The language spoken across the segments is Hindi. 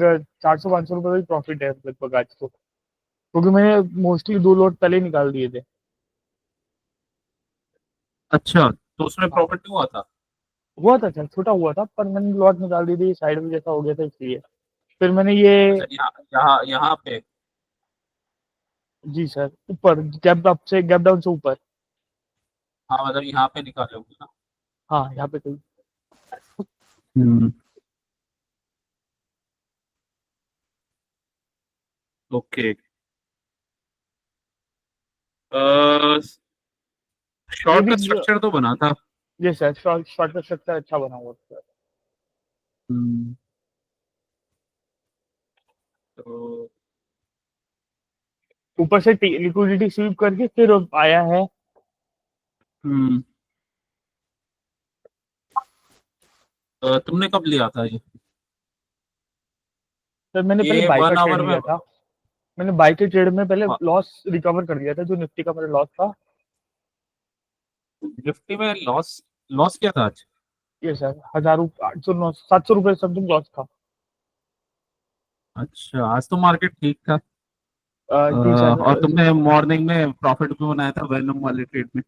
लगभग 400-500 रुपए का ही प्रॉफिट है लगभग आज तो, क्योंकि मैंने मोस्टली 2 लॉट पहले ही निकाल दिए थे। अच्छा, तो उसमें हाँ, प्रॉफिट नहीं हुआ था? हुआ था सर, छोटा हुआ था, पर मैंने लॉट निकाल दिए थे, साइड में जैसा हो गया था इसलिए। फिर मैंने ये, अच्छा, यहाँ यहाँ यहाँ पे। जी सर, ऊपर गैप अप से, गैप डाउन से ऊपर। हाँ, मतलब यहाँ पे निकाले होंगे ना। हाँ, यहाँ पे कोई। हम्म। ओके। ये शॉर्ट भी, का स्ट्रक्चर तो बना था। ये सर शॉर्ट शॉर्ट का स्ट्रक्चर अच्छा बना हुआ था सर। हम्म। तो ऊपर से लिक्विडिटी स्वीप करके फिर आया है। हम्म, तुमने कब लिया था ये? सर मैंने पहले ये बाई का वन ट्रेड आवर में। लिया था। मैंने बाई के ट्रेड में पहले लॉस रिकवर कर दिया था, जो निफ्टी का मेरा लॉस था। निफ्टी में लॉस? लॉस क्या था आज? ये सर 1000, 800, 900, 700 रुपये समथिंग लॉस था। अच्छा, आज तो मार्केट ठीक था। जी सर। और तुमने मॉर्निंग में प्रॉफिट भी बनाया था वेनम वाले ट्रेड में?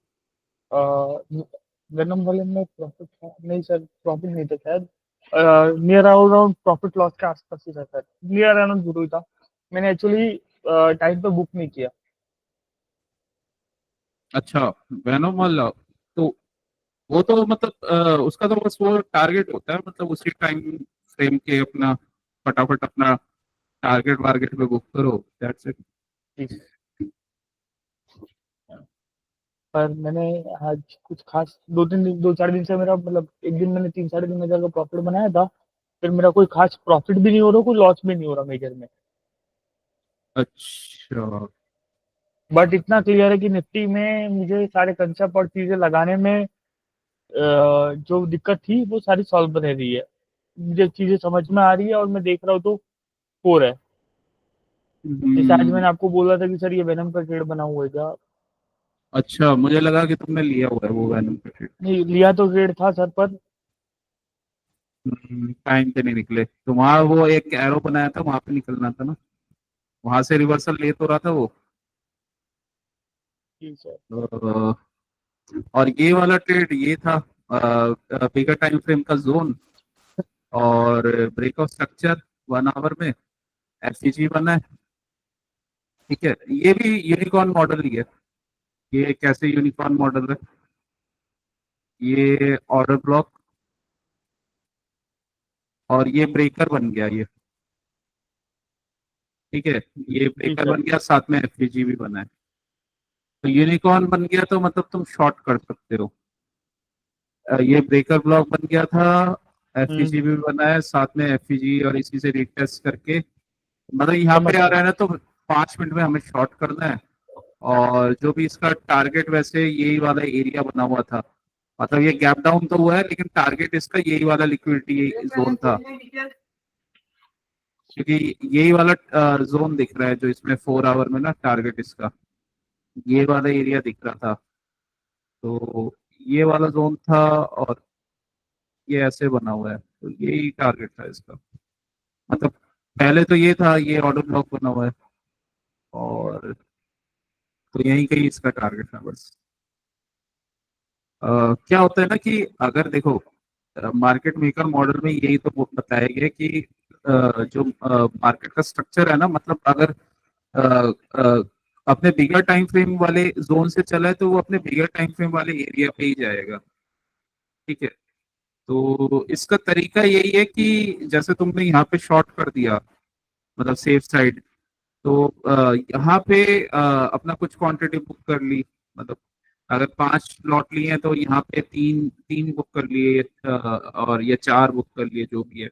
वेनम वाले में प्रॉफिट था नहीं सर, प्रॉफिट नहीं था शायद। नियर अराउंड प्रॉफिट लॉस के आसपास ही था सर, नियर अराउंड जरूर था। मैंने एक्चुअली टाइम पे बुक नहीं किया। अच्छा, वेनम वाला। तो वो तो मतलब उसका तो बस वो टारगेट होता है, मतलब उसी टाइम फ्रेम के अपना फटाफट अपना टारगेट वारगेट पे बुक करो, दैट्स इट। जी। पर मैंने आज कुछ खास 2-3 दिन, 2-4 दिन से मेरा मतलब, एक दिन मैंने 3-3.5 हजार का प्रॉफिट बनाया था। फिर मेरा कोई खास प्रॉफिट भी नहीं हो रहा, कोई लॉस भी नहीं हो रहा मेजर में। अच्छा। बट इतना क्लियर है कि निफ्टी में मुझे सारे कंसेप्ट और चीजें लगाने में जो दिक्कत थी वो सारी सॉल्व रह रही है। मुझे चीजें समझ में आ रही है और मैं देख रहा हूँ तो हो रहा है। जैसे आज हम्म। मैंने आपको बोला था कि सर ये वेनम का ट्रेड बना हुआ है क्या। अच्छा, मुझे लगा कि तुमने लिया हुआ है वो वेनम का ट्रेड। नहीं, लिया तो ट्रेड था सर, पर टाइम पे नहीं निकले तो वहां वो एक एरो बनाया था, वहां पे निकलना था ना। वहां से रिवर्सल ले तो रहा था वो। जी सर। अ, और ये वाला ट्रेड ये था बिगर टाइम फ्रेम का जोन और ब्रेकआउट स्ट्रक्चर 1 आवर में एफसीजी बना है। ठीक है, ये भी यूनिकॉर्न मॉडल ही है। ये कैसे यूनिकॉर्न मॉडल है? ये ऑर्डर ब्लॉक और ये ब्रेकर बन गया ये। ठीक है, ये जी ब्रेकर सर। बन गया, साथ में एफसीजी भी बना है। तो यूनिकॉर्न बन गया तो मतलब तुम शॉर्ट कर सकते हो। ये ब्रेकर ब्लॉक बन गया था, हम्म। एफईजी भी बना है, साथ में एफईजी और इसी से रिटेस्ट करके मतलब यहाँ समझ पे आ गया। रहा है ना, तो 5 मिनट में हमें शॉर्ट करना है। और जो भी इसका टारगेट वैसे यही वाला एरिया बना हुआ था, मतलब ये गैप डाउन तो हुआ है लेकिन टारगेट इसका यही वाला लिक्विडिटी जोन था। क्योंकि यही वाला जोन दिख रहा है जो इसमें 4 आवर में ना टारगेट इसका ये वाला एरिया दिख रहा था। तो ये वाला जोन था और ये ऐसे बना हुआ है, तो यही टारगेट था इसका। मतलब पहले तो ये था, ये ऑर्डर ब्लॉक बना हुआ है और तो यही कहीं इसका टारगेट था बस। क्या होता है ना कि अगर देखो मार्केट मेकर मॉडल में यही तो बताया गया कि जो मार्केट का स्ट्रक्चर है ना, मतलब अगर अ, अ, अपने बिगर टाइम फ्रेम वाले जोन से चला है तो वो अपने बिगर टाइम फ्रेम वाले एरिया पे ही जाएगा। ठीक है, तो इसका तरीका यही है कि जैसे तुमने यहाँ पे शॉर्ट कर दिया, मतलब सेफ साइड, तो यहाँ पे अपना कुछ क्वांटिटी बुक कर ली। मतलब अगर 5 लॉट लिए हैं तो यहाँ पे तीन तीन बुक कर लिए, और ये 4 बुक कर लिए जो भी है,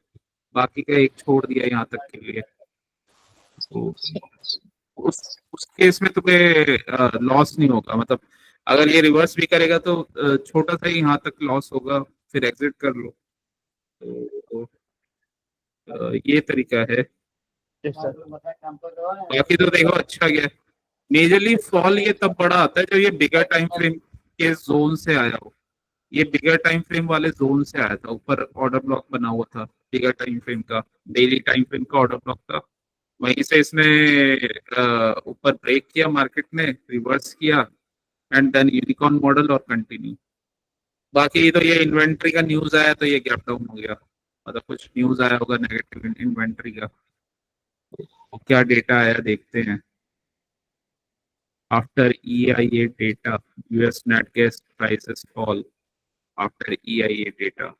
बाकी का एक छोड़ दिया यहाँ तक के लिए। तो उस केस में तुम्हें लॉस नहीं होगा। मतलब अगर ये रिवर्स भी करेगा तो छोटा सा ही यहाँ तक लॉस होगा, फिर एग्जिट कर लो। तो ये तरीका है। Yes sir. बाकी तो देखो अच्छा गया। मेजरली फॉल ये तब बड़ा आता है जब ये बिगर टाइम फ्रेम के जोन से आया हो। ये बिगर टाइम फ्रेम वाले जोन से आया था, ऊपर ऑर्डर ब्लॉक बना हुआ था। बिगर टाइम फ्रेम का, डेली टाइम फ्रेम का ऑर्डर ब्लॉक था। वहीं से इसने ऊपर ब्रेक किया, मार्केट ने रिवर्स किया एंड देन यूनिकॉर्न मॉडल और कंटिन्यू। बाकी तो ये इन्वेंट्री का न्यूज आया तो ये गैप डाउन हो गया, मतलब कुछ न्यूज आया होगा नेगेटिव इन्वेंट्री का। तो क्या डेटा आया देखते हैं। After EIA data, US net gas prices fall after EIA data.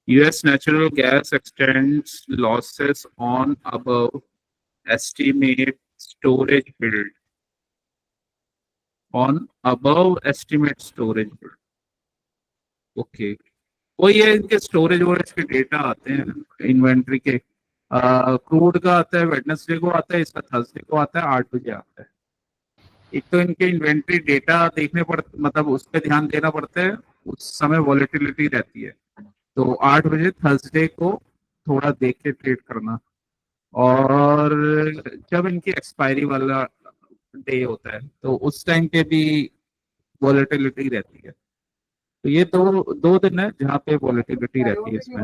US natural gas extends losses on above estimate storage build, on above estimate storage build। Okay, वो ये इनके स्टोरेज वोरेज के डेटा आते हैं इन्वेंट्री के। क्रूड का आता है वेडनेसडे को आता है, इसका थर्सडे को आता है, 8 बजे आता है। एक तो इनके इन्वेंट्री डेटा देखने पड़, मतलब उस पर ध्यान देना पड़ता है, उस समय वॉलेटिलिटी रहती है। तो 8 बजे थर्सडे को थोड़ा देख के ट्रेड करना। और जब इनकी एक्सपायरी वाला डे होता है तो उस टाइम पे भी वॉलेटिलिटी रहती है। तो ये दो दो दिन है जहाँ पे वॉलेटिलिटी रहती है इसमें।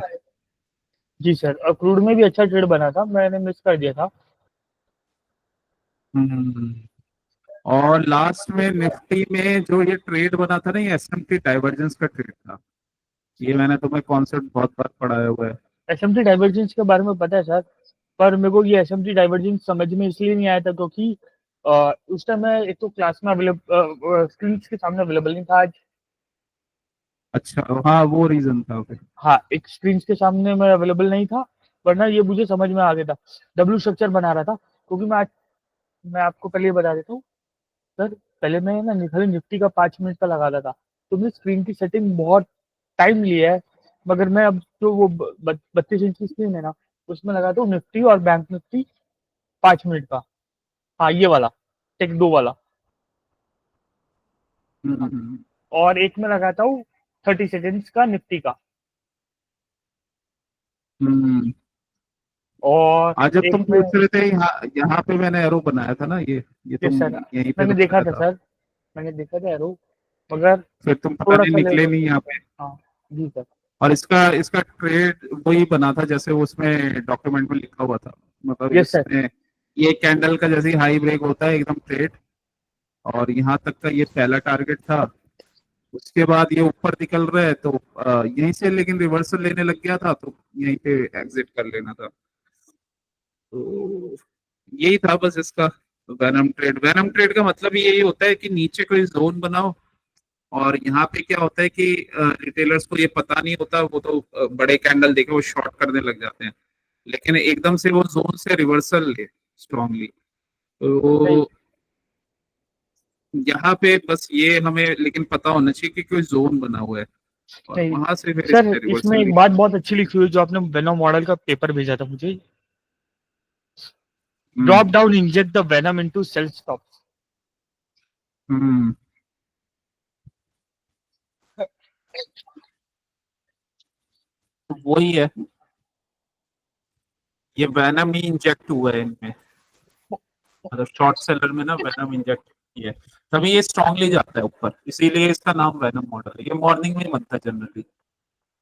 जी सर, और क्रूड में भी अच्छा ट्रेड बना था, मैंने मिस कर दिया था। हम्म। और लास्ट में निफ्टी में जो ये ट्रेड बना था ना, ये एसएमटी डाइवर्जेंस का ट्रेड था। ये मैंने तुम्हें कॉन्सेप्ट बहुत बार पढ़ाया हुआ है। एसएमटी डाइवर्जेंस के बारे में पता है सर, पर मेरे को ये एसएमटी डाइवर्जेंस समझ में इसलिए नहीं आया था क्योंकि उस टाइम मैं एक तो क्लास में अवेलेबल, स्क्रीन के सामने अवेलेबल नहीं था आज। अच्छा, हाँ वो रीजन था फिर। हाँ, एक स्क्रीन के सामने मैं अवेलेबल नहीं था, वरना ये मुझे समझ में आ गया था। डब्ल्यू स्ट्रक्चर बना रहा था क्योंकि मैं आपको पहले ही बता देता हूँ सर। पहले मैं ना खाली निफ्टी का 5 मिनट का लगाता था, तो मेरी स्क्रीन की सेटिंग बहुत टाइम लिया है। मगर मैं अब जो वो 32 इंच की स्क्रीन है ना, उसमें लगाता हूँ निफ्टी और बैंक निफ्टी 5 मिनट का। हाँ, ये वाला टेक 2 वाला। हम्म। और एक में लगाता हूँ 30 सेकेंड्स का निफ्टी का। हम्म। और आज जब एक तुम में, पूछ रहे थे, यहाँ यहाँ पे मैंने एरो बनाया था ना, ये ये तुम सर यहीं पे मैंने देखा बताया था था। सर, मैंने देखा था एरो, मगर फिर तुम पता थोड़ा नहीं सा लेट निकले हो नहीं गया। यहाँ पे। हाँ जी सर। और इसका इसका ट्रेड वही बना था जैसे उसमें डॉक्यूमेंट में लिखा हुआ था। मतलब यस सर। इसमें ये कैंडल का जैसे हाई ब्रेक होता है एकदम ट्रेड, और यहाँ तक का ये पहला टारगेट था। उसके बाद ये ऊपर निकल रहा है तो यहीं से लेकिन रिवर्सल लेने लग गया था, तो यहीं पे एग्जिट कर लेना था। तो यही था बस इसका वेनम ट्रेड। वेनम ट्रेड का मतलब यही होता है कि नीचे कोई जोन बनाओ, और यहाँ पे क्या होता है कि रिटेलर्स को ये पता नहीं होता, वो तो बड़े कैंडल देखे वो शॉर्ट करने लग जाते हैं, लेकिन एकदम से वो जोन से रिवर्सल ले स्ट्रांगली। सही तो यहाँ पे बस ये हमें लेकिन पता होना चाहिए कि कोई जोन बना हुआ है, और सही। वहां से फिर सर इसने इसमें रिवर्सल एक बात बहुत अच्छी लिखी हुई है, जो आपने वेनम मॉडल का पेपर भेजा था मुझे। Drop hmm. Down inject the venom into cell stop. Hmm. तो वही है, ये वेनम ही इंजेक्ट हुआ है इनमें। मतलब शॉर्ट सेलर में ना वेनम इंजेक्ट किया है, तभी ये स्ट्रांगली जाता है ऊपर, इसीलिए इसका नाम वेनम मॉडल है। ये मॉर्निंग में ही बनता है जनरली,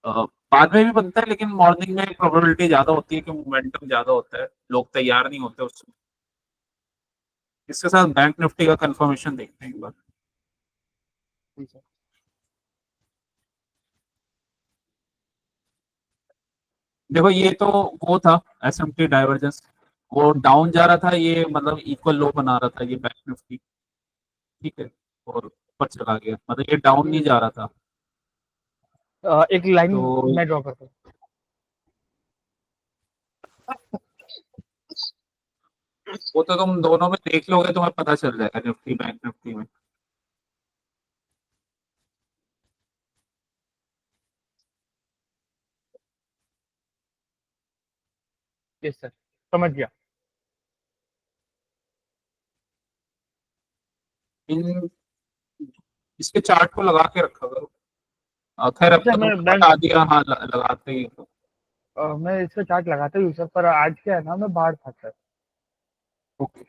बाद में भी बनता है, लेकिन मॉर्निंग में प्रोबेबिलिटी ज्यादा होती है कि मोमेंटम ज्यादा होता है, लोग तैयार नहीं होते उसमें। इसके साथ बैंक निफ्टी का कंफर्मेशन देखते हैं एक बार। देखो ये तो वो था एसएमटी डाइवर्जेंस, वो डाउन जा रहा था, ये मतलब इक्वल लो बना रहा था ये बैंक निफ्टी, ठीक है, और ऊपर चला गया, मतलब ये डाउन नहीं जा रहा था। एक लाइन तो मैं ड्रॉ करता हूँ। वो तो तुम दोनों में देख लोगे, तुम्हें पता चल जाएगा निफ्टी बैंक निफ्टी में। यस सर, समझ गया। इन इसके चार्ट को लगा के रखा करो। खैर अब अच्छा, तो तुमने बता दिया, हाँ लगाते ही हो। मैं इसका चार्ट लगाता ही हूँ सर, पर आज क्या है ना, मैं बाहर था सर। ओके।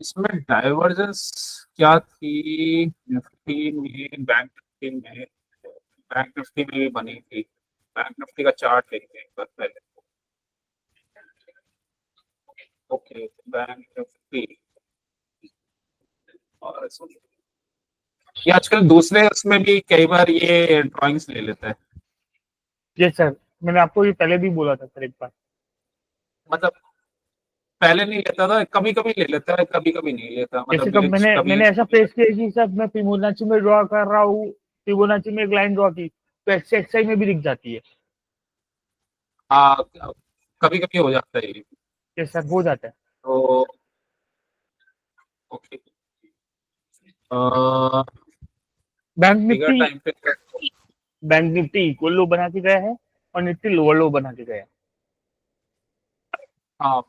इसमें डाइवर्जेंस क्या थी निफ्टी में, बैंक निफ्टी में भी बनी थी। बैंक निफ्टी का चार्ट देखते हैं एक बार पहले। ओके, बैंक निफ्टी और ये आजकल दूसरे उसमें भी कई बार ये ड्राइंग्स ले लेता है। जी सर, मैंने आपको ये पहले भी बोला था सर एक बार। मतलब पहले नहीं लेता था, कभी कभी ले लेता है, कभी कभी नहीं लेता, जैसे मतलब कब ये मैंने कभी। मैंने ऐसा फेस किया कि सर मैं फिबोनाची में ड्रॉ कर रहा हूँ, फिबोनाची में एक लाइन ड्रॉ की तो एक्सआई में भी दिख जाती है। हाँ, कभी कभी हो जाता है ये। ये सर हो जाता है। तो ओके, बैंक बिगर निफ्टी, टाइम पे। बैंक निफ्टी इक्वल लो बना के गया है और निफ्टी लोअर लो बना के गया है। हाँ,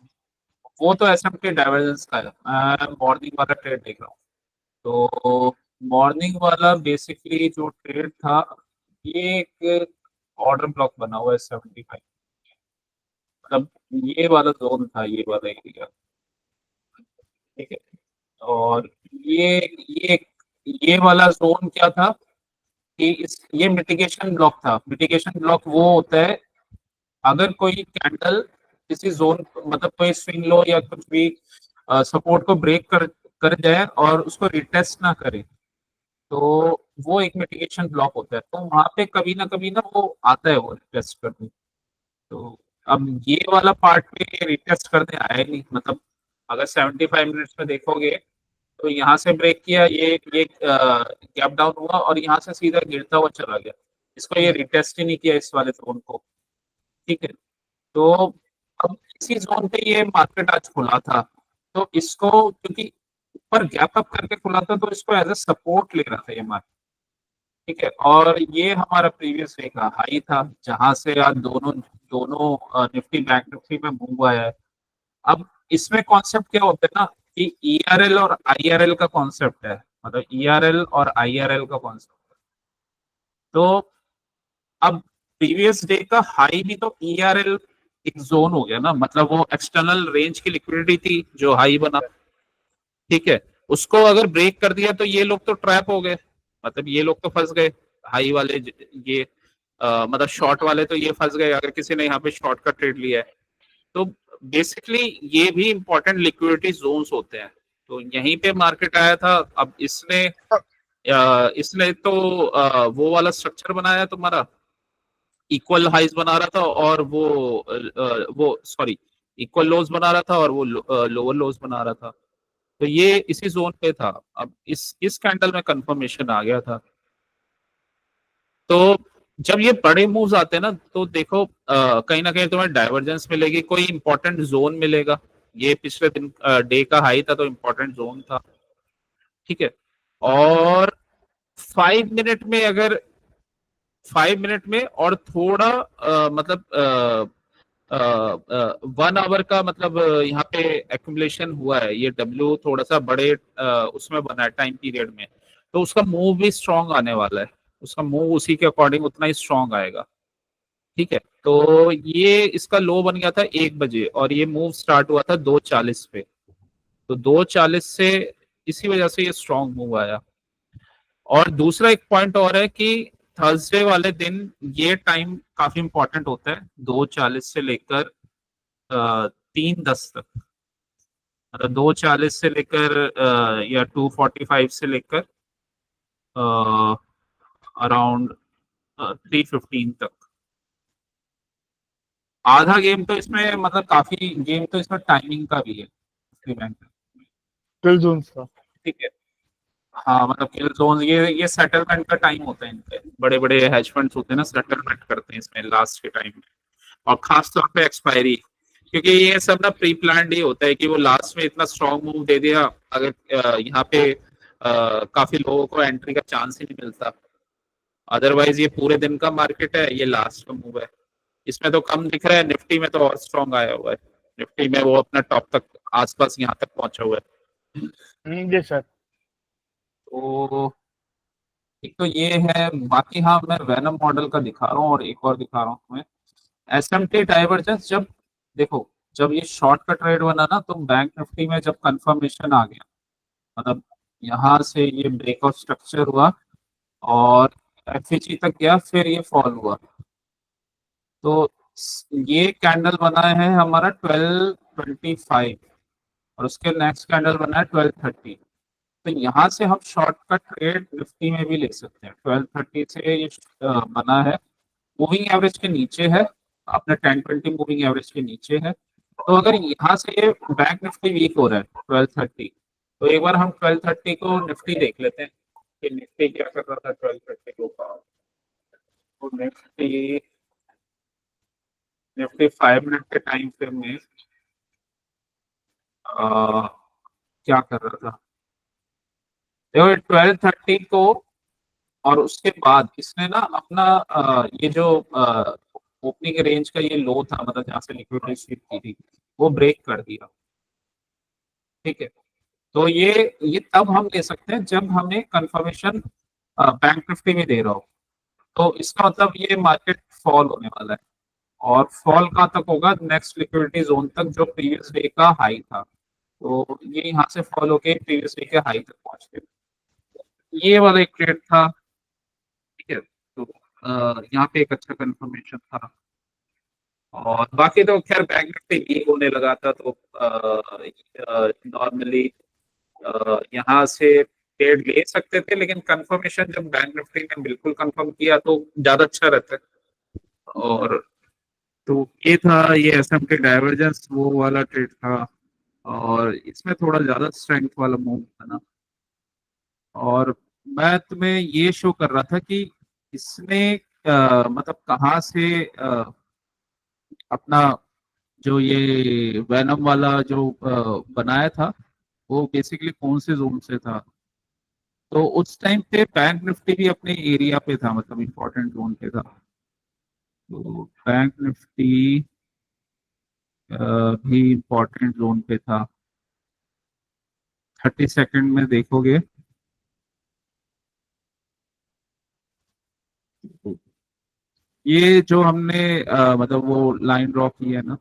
वो तो ऐसा कि डाइवर्जेंस का है। मैं मॉर्निंग वाला ट्रेड देख रहा हूँ। तो मॉर्निंग वाला बेसिकली जो ट्रेड था, ये एक ऑर्डर ब्लॉक बना हुआ है 75। मतलब ये वाला जोन था, ये वाला एरिया। ठीक है। और ये ये ये वाला जोन क्या था कि इस ये मिटिगेशन ब्लॉक था। मिटिगेशन ब्लॉक वो होता है अगर कोई कैंडल किसी जोन, मतलब कोई स्विंग लो या कुछ भी सपोर्ट को ब्रेक कर जाए और उसको रिटेस्ट ना करे, तो वो एक मिटिगेशन ब्लॉक होता है। तो वहां पे कभी ना वो आता है, वो रिटेस्ट करने। तो अब ये वाला पार्ट पे रिटेस्ट करने आया ही नहीं। मतलब अगर 75 मिनट्स में देखोगे तो यहाँ से ब्रेक किया, ये गैप डाउन हुआ और यहाँ से सीधा गिरता हुआ चला गया। इसको ये रिटेस्ट ही नहीं किया इस वाले जोन को। ठीक है। तो अब इसी जोन पे ये मार्केट आज खुला था। तो इसको क्योंकि ऊपर गैप अप करके खुला था, तो इसको एज ए सपोर्ट ले रहा था ये मार्केट। ठीक है। और ये हमारा प्रीवियस डे का हाई था, जहां से आज दोनों दोनों निफ्टी बैंक निफ्टी में मूव आया है। अब इसमें कॉन्सेप्ट क्या होता है ना कि ईआरएल और आईआरएल का कॉन्सेप्ट है। मतलब ईआरएल और आईआरएल का कॉन्सेप्ट। तो अब प्रीवियस डे का हाई भी तो ईआरएल एक जोन हो गया ना, मतलब वो एक्सटर्नल रेंज की लिक्विडिटी थी जो हाई बना। ठीक है। उसको अगर ब्रेक कर दिया तो ये लोग तो ट्रैप हो गए, मतलब ये लोग तो फंस गए। हाई वाले ये मतलब शॉर्ट वाले तो ये फंस गए, अगर किसी ने यहाँ पे शॉर्ट का ट्रेड लिया है। तो बेसिकली ये भी इंपॉर्टेंट लिक्विडिटी जोन्स होते हैं। तो यहीं पे मार्केट आया था। अब इसने तो वो वाला स्ट्रक्चर बनाया तुम्हारा, इक्वल हाइज बना रहा था और वो सॉरी, इक्वल लोज बना रहा था और वो लोअर लोज बना रहा था। तो ये इसी जोन पे था। अब इस कैंडल में कंफर्मेशन आ गया था। तो जब ये बड़े मूव्स आते हैं ना, तो देखो कहीं ना कहीं तुम्हें डाइवर्जेंस मिलेगी, कोई इंपॉर्टेंट जोन मिलेगा। ये पिछले दिन डे का हाई था, तो इंपॉर्टेंट जोन था। ठीक है। और 5 मिनट में, अगर 5 मिनट में और थोड़ा मतलब 1 आवर का, मतलब यहाँ पे एक्यूमुलेशन हुआ है, ये डब्ल्यू थोड़ा सा बड़े उसमें बना है टाइम पीरियड में। तो उसका मूव भी स्ट्रांग आने वाला है। उसका मूव उसी के अकॉर्डिंग उतना ही स्ट्रांग आएगा। ठीक है। तो ये इसका लो बन गया था 1 बजे और ये मूव स्टार्ट हुआ था 2:40 पे। तो 2:40 से इसी वजह से ये स्ट्रांग मूव आया। और दूसरा एक पॉइंट और है कि थर्सडे वाले दिन ये टाइम काफी इंपॉर्टेंट होता है, 2:40 से लेकर 3:10 तक। मतलब 2:40 से लेकर या 2:45 से लेकर अराउंड 3:15 तक। आधा गेम तो इसमें, मतलब काफी गेम तो इसमें टाइमिंग का भी है बैंक में। किल जोन्स का। ठीक है। हाँ, मतलब किल जोन, ये सेटलमेंट का टाइम होता है इनके। बड़े बड़े हेज फंड्स होते हैं ना, सेटलमेंट करते हैं इसमें लास्ट के टाइम में। और खास तौर पे एक्सपायरी, क्योंकि ये सब ना प्री प्लान्ड ही होता है कि वो लास्ट में इतना स्ट्रॉन्ग मूव दे दिया। अगर यहाँ पे काफी लोगों को एंट्री का चांस ही नहीं मिलता। अदरवाइज ये पूरे दिन का मार्केट है, ये लास्ट का मूव है। इसमें तो कम दिख रहा है, निफ्टी में तो और स्ट्रॉन्ग आया हुआ है। निफ्टी में वो अपना टॉप तक, आसपास यहाँ तक पहुंचा हुआ है। जी सर। तो एक तो ये है। बाकी हाँ, मैं वेनम मॉडल का दिखा रहा हूँ और एक और दिखा रहा हूँ तुम्हें। एसएमटी डाइवर्जेंस, जब देखो जब ये शॉर्ट का ट्रेड बना ना, तो बैंक निफ्टी में जब कंफर्मेशन आ गया, मतलब यहाँ से ये ब्रेकआउट स्ट्रक्चर हुआ और एफईजी तक गया, फिर ये फॉल हुआ। तो ये कैंडल बना है हमारा 1225 और उसके नेक्स्ट कैंडल बना है 1230। तो यहाँ से हम शॉर्ट का ट्रेड निफ्टी में भी ले सकते हैं। 1230 से ये बना है, मूविंग एवरेज के नीचे है, अपने 10-20 मूविंग एवरेज के नीचे है। तो अगर यहाँ से ये बैंक निफ्टी वीक हो रहा है 1230, तो एक बार हम 1230 को निफ्टी देख लेते हैं कि निफ्टी क्या कर रहा था 1230 को। तो निफ्टी निफ्टी 5 मिनट के टाइम फ्रेम में क्या कर रहा था, देखो 1230 को, और उसके बाद इसने ना अपना ये जो ओपनिंग रेंज का ये लो था, मतलब जहाँ से लिक्विडिटी स्वीप की थी, वो ब्रेक कर दिया। ठीक है, तो ये तब हम ले सकते हैं जब हमें कंफर्मेशन बैंक निफ्टी में दे रहा हो। तो इसका मतलब ये मार्केट फॉल होने वाला है, और फॉल कहाँ तक होगा, नेक्स्ट लिक्विडिटी जोन तक, जो प्रीवियस डे का हाई था। तो ये यहाँ से फॉल होके प्रीवियस डे के हाई तक पहुंच गए। ये वाला एक ट्रेड था। ठीक है, तो यहाँ पे एक अच्छा कंफर्मेशन था। और बाकी तो खैर बैंक निफ्टी वीक होने लगा था, तो नॉर्मली यहाँ से ट्रेड ले सकते थे, लेकिन कंफर्मेशन जब बैंक निफ्टी ने बिल्कुल कंफर्म किया तो ज्यादा अच्छा रहता है। और तो ये था, ये एसएम के डाइवर्जेंस वो वाला ट्रेड था, और इसमें थोड़ा ज्यादा स्ट्रेंथ वाला मूव था ना। और मैं तुम्हें ये शो कर रहा था कि इसने मतलब कहाँ से अपना जो ये वैनम वाला जो बनाया था, वो बेसिकली कौन से जोन से था। तो उस टाइम पे बैंक निफ्टी भी अपने एरिया पे था, मतलब इम्पोर्टेंट जोन पे था। तो बैंक निफ्टी भी इम्पोर्टेंट जोन पे था। 30 सेकंड में देखोगे, ये जो हमने मतलब वो लाइन ड्रॉ की है ना,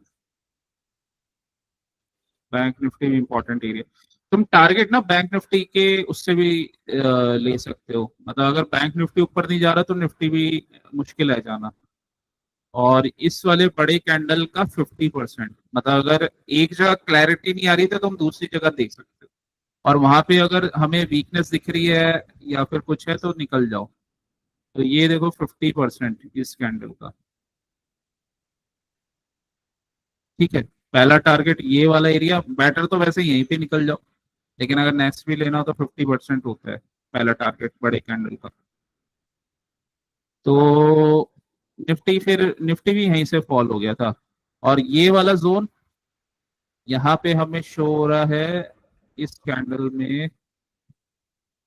बैंक निफ्टी भी इम्पोर्टेंट एरिया। तुम टारगेट ना बैंक निफ्टी के उससे भी ले सकते हो, मतलब अगर बैंक निफ्टी ऊपर नहीं जा रहा तो निफ्टी भी मुश्किल है जाना। और इस वाले बड़े कैंडल का 50%, मतलब अगर एक जगह क्लैरिटी नहीं आ रही तो तुम दूसरी जगह देख सकते हो, और वहां पे अगर हमें वीकनेस दिख रही है या फिर कुछ है तो निकल जाओ। तो ये देखो 50% इस कैंडल का। ठीक है, पहला टारगेट ये वाला एरिया, बेटर तो वैसे यहीं पे निकल जाओ, लेकिन अगर नेक्स्ट भी लेना हो तो 50% होता है पहला टारगेट बड़े कैंडल का। तो निफ्टी भी यहीं से फॉल हो गया था, और ये वाला जोन यहाँ पे हमें शो हो रहा है इस कैंडल में,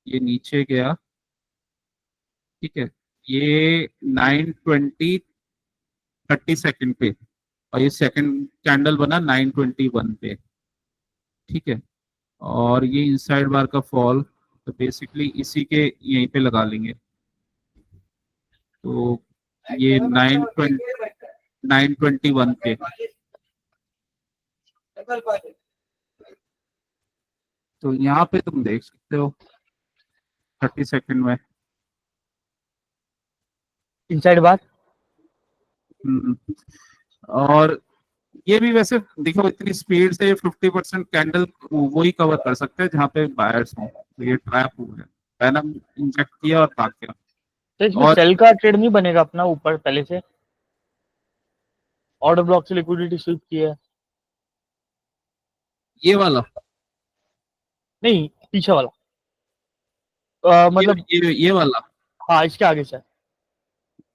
ये नीचे गया। ठीक है, ये 9:20:30 पे, और ये सेकंड कैंडल बना 9:21 पे। ठीक है, और ये इनसाइड बार का फॉल, तो बेसिकली इसी के यहीं पे लगा लेंगे। तो ये 9:21 पे। तो यहाँ पे तुम देख सकते हो 30 सेकंड में। इनसाइड बार। हम्म, और ये भी वैसे देखो इतनी स्पीड से 50% कैंडल वही कवर कर सकते हैं जहाँ पे बायर्स हों, तो ये ट्रैप हो गया, पैनम इंजेक्ट किया और भाग गया। तो इसमें और सेल का ट्रेड नहीं बनेगा अपना ऊपर पहले से? ऑर्डर ब्लॉक से लिक्विडिटी स्वीप की है। ये वाला, नहीं, पीछे वाला। ये मतलब ये वाला, हाँ, इसके आगे से।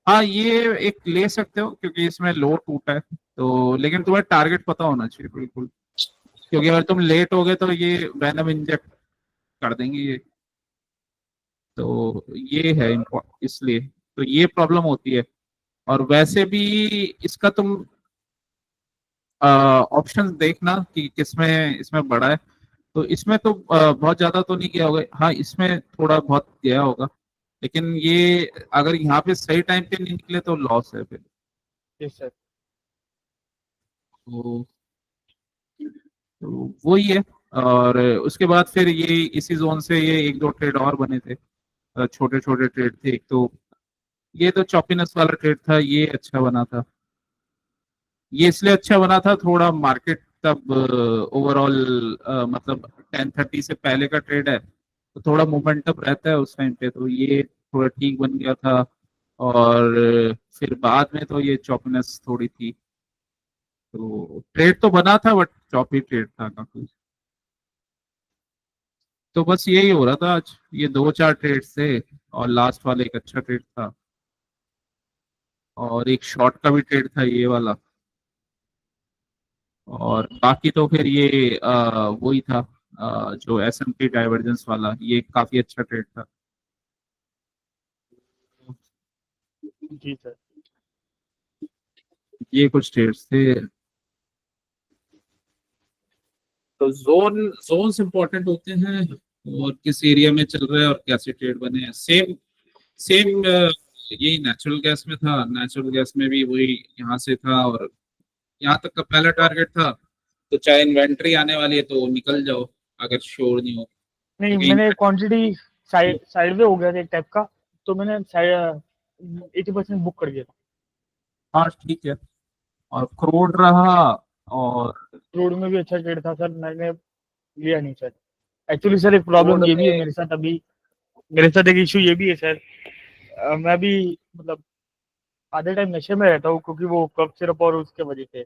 हाँ ये एक ले सकते हो क्योंकि इसमें लो टूटा है, तो लेकिन तुम्हें टारगेट पता होना चाहिए बिल्कुल, क्योंकि अगर तुम लेट हो गए तो ये वैनम इंजेक्ट कर देंगे ये। तो ये है इसलिए तो ये प्रॉब्लम होती है। और वैसे भी इसका तुम ऑप्शन देखना कि किसमें इसमें बड़ा है। तो इसमें तो बहुत ज्यादा तो नहीं गया होगा, हाँ इसमें थोड़ा बहुत गया होगा, लेकिन ये अगर यहाँ पे सही टाइम पे नहीं निकले तो लॉस है फिर। Yes sir. तो तो वही है। और उसके बाद फिर ये इसी जोन से ये एक दो ट्रेड और बने थे, छोटे छोटे ट्रेड थे। एक तो ये तो चॉपीनेस वाला ट्रेड था, ये अच्छा बना था। ये इसलिए अच्छा बना था, थोड़ा मार्केट तब ओवरऑल मतलब 10:30 से पहले का ट्रेड है, तो थोड़ा मोमेंटम रहता है उस टाइम पे, तो ये थोड़ा ठीक बन गया था। और फिर बाद में तो ये चॉपीनेस थोड़ी थी, तो ट्रेड तो बना था बट चॉपी ट्रेड था काफी। तो बस यही हो रहा था आज, ये दो चार ट्रेड थे, और लास्ट वाला एक अच्छा ट्रेड था, और एक शॉर्ट का भी ट्रेड था ये वाला। और बाकी तो फिर ये वही था, जो S&P डाइवर्जेंस वाला, ये काफी अच्छा ट्रेड था। जी सर। ये कुछ ट्रेड्स थे। तो जोन्स इंपॉर्टेंट होते हैं, और किस एरिया में चल रहा है और कैसे ट्रेड बने हैं। सेम सेम यही नेचुरल गैस में था, नेचुरल गैस में भी वही यहाँ से था, और यहाँ तक का पहला टारगेट था। तो चाहे इन्वेंट्री आने वाली है तो निकल जाओ अगर श्योर नहीं हो, नहीं, क्योंकि मैंने क्वांटिटी साइड वे हो गया था एक टाइप का, तो मैंने 80% बुक कर दिया था। हाँ ठीक है। और क्रूड रहा, और क्रूड में भी अच्छा ट्रेड था सर, मैंने लिया नहीं सर। एक्चुअली सर एक प्रॉब्लम क्रूड ये भी है में मेरे साथ अभी, मेरे साथ एक इशू ये भी है सर। मैं भी मतलब आधे टाइम नशे में रहता हूँ, क्योंकि वो कफ सिरप और उसके वजह से।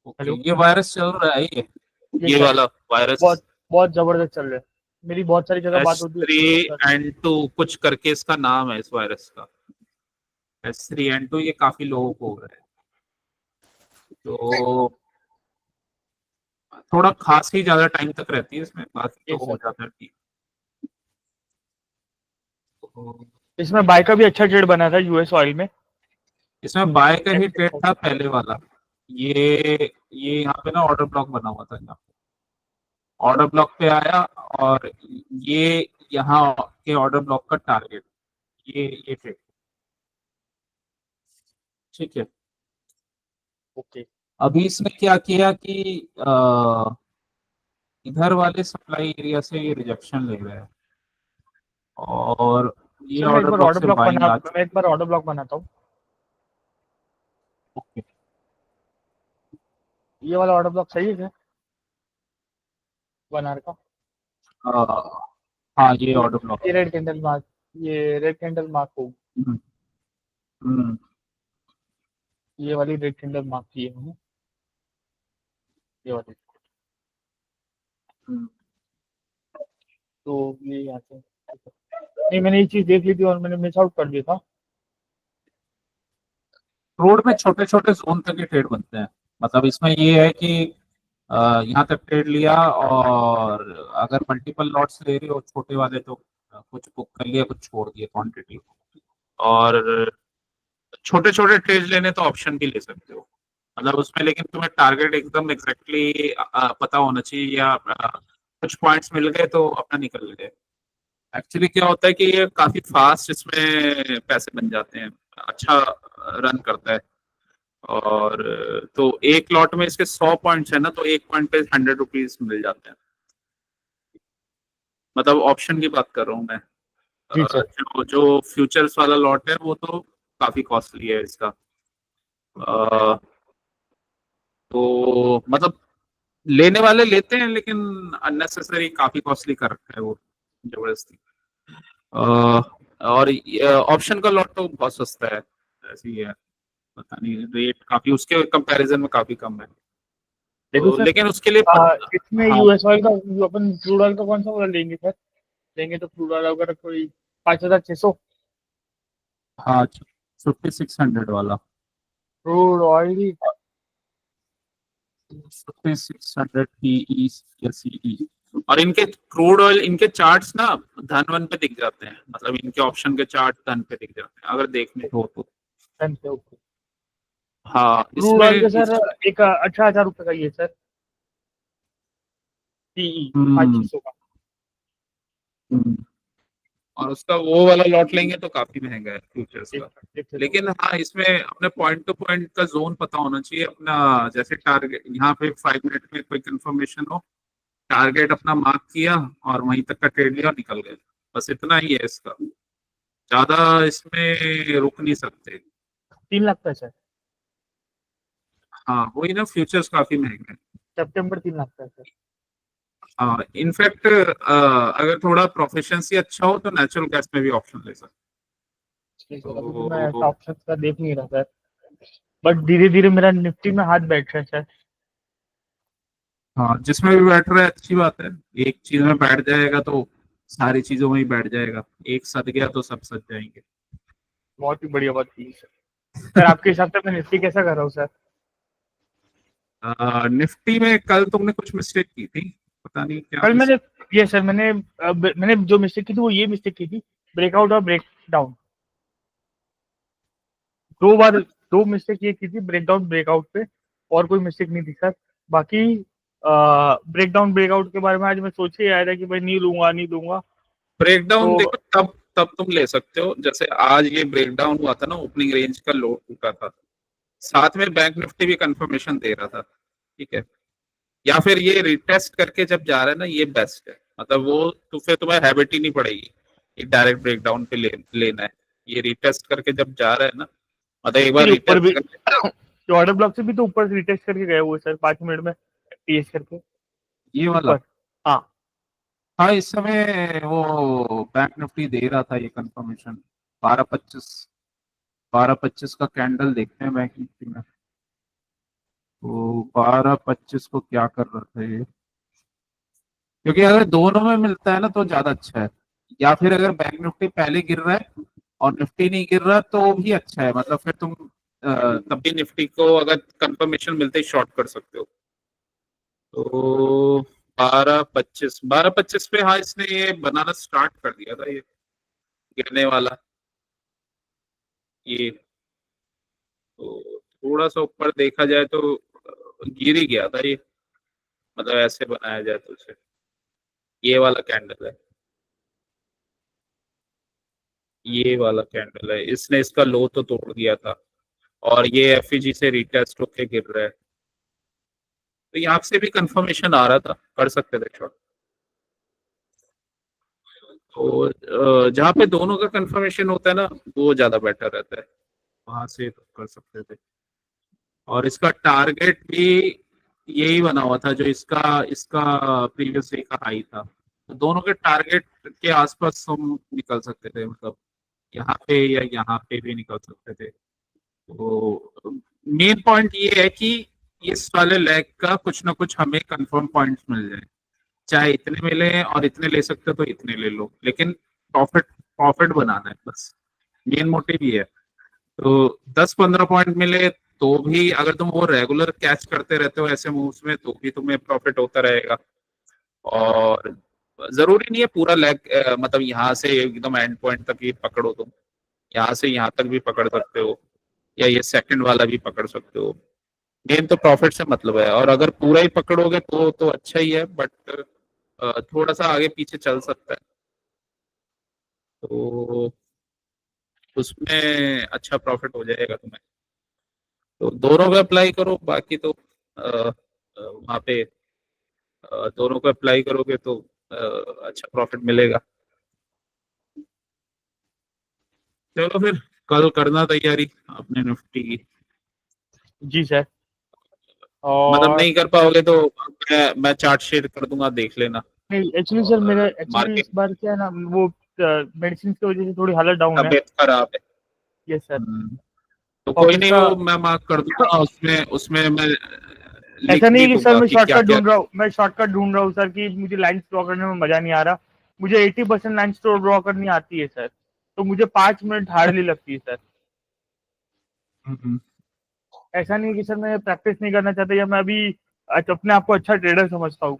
Okay, hello. ये वायरस चल रहा है ये ये सर वाला वायरस बहुत बहुत जबरदस्त चल रहा है। मेरी बहुत सारी जगह बात एस होती है थ्री तो सर। एन टू कुछ करके इसका नाम है इस वायरस का। S3N2 ये काफी लोगों को हो रहा है, तो थोड़ा खांसी ज्यादा टाइम तक रहती है इसमें, बाकी ये तो हो सर, जाता है ठीक। तो इसमें बाय का भी अच्छा ट्रेड बना था यूएस ऑयल में। इसमें बाय का ही ट्रेड था पहले वाला। ये यहाँ पे ना ऑर्डर ब्लॉक बना हुआ था, यहाँ ऑर्डर ब्लॉक पे आया, और ये यहाँ के ऑर्डर ब्लॉक का टारगेट, ये ट्रेड। ठीक है। ओके। अभी इसमें क्या किया कि इधर वाले सप्लाई एरिया से ये रिजेक्शन ले रहे हैं, और ये सर मैं एक ऑर्डर बार ब्लॉक ऑर्डर से ब्लॉक बाइंग बना आ मैं चुकी एक बार ऑर्डर ब्लॉक बनाता हूँ। है। ये वाला ऑर्डर ब्लॉक सही है क्या बनार का? हाँ ये ये ऑर्डर ब्लॉक ये है। रेड कैंडल मार्क, ये रेड कैंडल मार्क हो, हम्म, हम्म, ये वाली रेड कैंडल मार्क की है मैंने, ये वाली। हम्म। तो ये यहाँ से नहीं, मैंने ये चीज देख ली थी और मैंने मिस आउट कर दिया था। रोड में छोटे छोटे जोन तक के ट्रेड बनते हैं, मतलब इसमें ये है कि यहाँ तक ट्रेड लिया, और अगर मल्टीपल लॉट्स ले रहे हो छोटे वाले तो कुछ बुक कर लिया, कुछ छोड़ दिया क्वांटिटी। और छोटे छोटे ट्रेड लेने तो ऑप्शन भी ले सकते हो, मतलब उसमें, लेकिन तुम्हें टारगेट एकदम एग्जैक्टली पता होना चाहिए, या कुछ पॉइंट्स मिल गए तो अपना निकल गए। एक्चुअली क्या होता है कि ये काफी फास्ट इसमें पैसे बन जाते हैं, अच्छा रन करता है। और तो एक लॉट में इसके 100 पॉइंट्स है ना, तो एक पॉइंट पे 100 रुपीज मिल जाते हैं। मतलब ऑप्शन की बात कर रहा हूँ मैं। जी सर। जो जो फ्यूचर्स वाला लॉट है वो तो काफी कॉस्टली है इसका। अ, तो मतलब लेने वाले लेते हैं, लेकिन अननेसेसरी काफी कॉस्टली कर रखा है वो, जबरदस्ती। अ, और ऑप्शन का लॉट तो बहुत सस्ता है, ऐसी है, पता नहीं रेट काफी उसके कंपैरिजन में काफी कम है, देखो तो सर, लेकिन उसके लिए इसमें हाँ। यूएस ऑयल का, अपन क्रूड ऑयल का कौन सा वाला लेंगे सर? लेंगे तो क्रूड ऑयल अगर कोई 5,600 हाँ 5600 वाला, क्रूड ऑयल। 5600 PE या CE। और इनके क्रूड ऑयल, इनके चार्ट्स ना धन वन पे दिख जाते हैं, मतलब इनके ऑप्शन के चार्ट धन पे दिख जाते हैं अगर देखने हो तो। हाँ क्रूड इसमें ऑयल का सर एक 18,000 रुपये का ये सर, पीई पाँच छः हम्म, सौ का। हम्म, और उसका वो वाला लॉट लेंगे तो काफी महंगा है फ्यूचर्स एक का। एक सेकंड। लेकिन हाँ, इसमें अपने पॉइंट टू पॉइंट का जोन पता होना चाहिए अपना। जैसे टारगेट यहाँ पे 5 मिनट में कोई कंफर्मेशन हो, टारगेट अपना मार्क किया और वहीं तक का ट्रेड लिया, निकल गए। बस इतना ही है इसका, ज्यादा इसमें रुक नहीं सकते। 3 लाख का सर। हाँ वही ना, फ्यूचर्स काफी महंगे हैं। सितंबर 3 लाख का सर। हाँ इनफैक्ट अगर थोड़ा प्रोफिशिएंसी अच्छा हो तो नेचुरल गैस में भी ऑप्शन ले सकते ठीक है, अभी तो मैं हो। ऐसा ऑप्शन का देख नहीं रहा सर, बट धीरे धीरे मेरा निफ्टी में हाथ बैठ रहा है सर। हाँ जिसमें भी बैठ रहा है अच्छी बात है। एक चीज में बैठ जाएगा तो सारी चीजों में ही बैठ जाएगा। एक सद गया तो सब सद जाएंगे। बहुत ही बढ़िया बात की सर। सर आपके हिसाब से मैं निफ्टी कैसा कर रहा हूँ सर? निफ्टी में कल तुमने कुछ मिस्टेक की थी, पता नहीं क्या कल मैंने, मिस्टेक। ये सर मैंने जो मिस्टेक की थी वो ये मिस्टेक की थी, ब्रेकआउट और ब्रेक डाउन। 2 बार 2 मिस्टेक ये की थी, ब्रेकडाउन ब्रेकआउट पे। और कोई मिस्टेक नहीं थी सर। बाकी ब्रेकडाउन ब्रेकआउट के बारे में आज मैं सोच ही आया था कि भाई नहीं लूंगा नहीं लूंगा। ब्रेकडाउन तो देखो, तब तब तुम ले सकते हो जैसे आज ये ब्रेकडाउन हुआ था ना, ओपनिंग रेंज का लो टूटा था, साथ में बैंक निफ्टी भी कंफर्मेशन दे रहा था, ठीक है। या फिर ये रिटेस्ट करके जब जा रहा है ना, ये बेस्ट है। मतलब वो तो फिर तुम्हें हैबिट ही नहीं पड़ेगी एक डायरेक्ट ब्रेकडाउन पे लेना है। ये रिटेस्ट करके जब जा रहा है ना, मतलब एक बार फिर ऊपर रिटेस्ट भी करके। जो ऑर्डर ब्लॉक से भी तो ऊपर से रिटेस्ट करके गए हुए सर, 5 मिनट में टीएस करके ये वाला। ऊपर। हाँ। हाँ इस समय वो बैंक निफ्टी दे रहा था ये कंफर्मेशन। 12.25, 12.25 का कैंडल देखते हैं बैंक निफ्टी में। तो 12.25 को क्या कर रहा था ये, क्योंकि अगर दोनों में मिलता है ना तो ज्यादा अच्छा है। या फिर अगर बैंक निफ्टी पहले गिर रहा है और निफ्टी नहीं गिर रहा तो भी अच्छा है, मतलब फिर तुम तब भी निफ्टी को अगर कंफर्मेशन मिलते ही शॉर्ट कर सकते हो। तो 12.25 पे, हाँ इसने ये बनाना स्टार्ट कर दिया था, ये गिरने वाला ये। तो थोड़ा सा ऊपर देखा जाए तो गिर ही गया था ये, मतलब ऐसे बनाया जाए तो उसे। ये वाला कैंडल है, ये वाला कैंडल है, इसने इसका लो तो तोड़ दिया था और ये एफईजी से रिटेस्ट होके गिर रहा है। तो यहाँ से भी कंफर्मेशन आ रहा था, कर सकते थे शॉर्ट। तो जहाँ पे दोनों का कंफर्मेशन होता है ना, वो ज्यादा बेटर रहता है, वहां से तो कर सकते थे। और इसका टारगेट भी यही बना हुआ था जो इसका इसका प्रीवियस डे का हाई था। तो दोनों के टारगेट के आसपास हम निकल सकते थे, मतलब यहाँ पे या यहाँ पे भी निकल सकते थे। तो मेन पॉइंट ये है कि इस वाले लेग का कुछ ना कुछ हमें कंफर्म पॉइंट्स मिल जाए, चाहे इतने मिले और इतने ले सकते हो तो इतने ले लो, लेकिन प्रॉफिट प्रॉफिट बनाना है बस, मेन मोटिव ये है। तो 10-15 पॉइंट मिले तो भी अगर तुम वो रेगुलर कैच करते रहते हो ऐसे मूव्स में तो भी तुम्हें प्रॉफिट होता रहेगा। और जरूरी नहीं है पूरा लेग, मतलब यहाँ से एकदम एंड पॉइंट तक ही पकड़ो तुम, यहाँ से यहाँ तक भी पकड़ सकते हो, या ये सेकंड वाला भी पकड़ सकते हो। मेन तो प्रॉफिट से मतलब है, और अगर पूरा ही पकड़ोगे तो अच्छा ही है, बट थोड़ा सा आगे पीछे चल सकता है। तो उसमें अच्छा प्रॉफिट हो जाएगा तुम्हें। तो दोनों पे अप्लाई करो, बाकी तो वहाँ पे दोनों को अप्लाई करोगे तो अच्छा प्रॉफिट मिलेगा। चलो फिर कल करना तैयारी अपने निफ्टी की। जी सर। मतलब और नहीं कर पाओगे तो मैं चार्ट शेयर कर दूंगा, देख लेना। नहीं, एक्चुअली सर और मेरा एक्चुअली इस मार्केट बार क्या है ना, वो मेडिसिन की वजह से थोड़ी हालत डाउन है। तबीयत खराब है। Yes sir. हम्म, तो कोई ऑफिस नहीं, का। वो मैं मार्क कर दूंगा, उसमें उसमें मैं लिख ऐसा नहीं भी है कि सर दूंगा मैं कि क्या शॉर्टकट क्या। ढूंढ रहा हूँ, मैं शॉर्टकट ढूंढ रहा हूँ सर कि मुझे लाइन ड्रॉ करने में मजा नहीं आ रहा। मुझे 80% लाइन ड्रॉ करनी आती है सर, तो मुझे 5 मिनट हार्डली लगती है सर। हम्म, ऐसा नहीं है कि सर मैं प्रैक्टिस नहीं करना चाहता या मैं अभी अपने आप को अच्छा ट्रेडर समझता हूँ।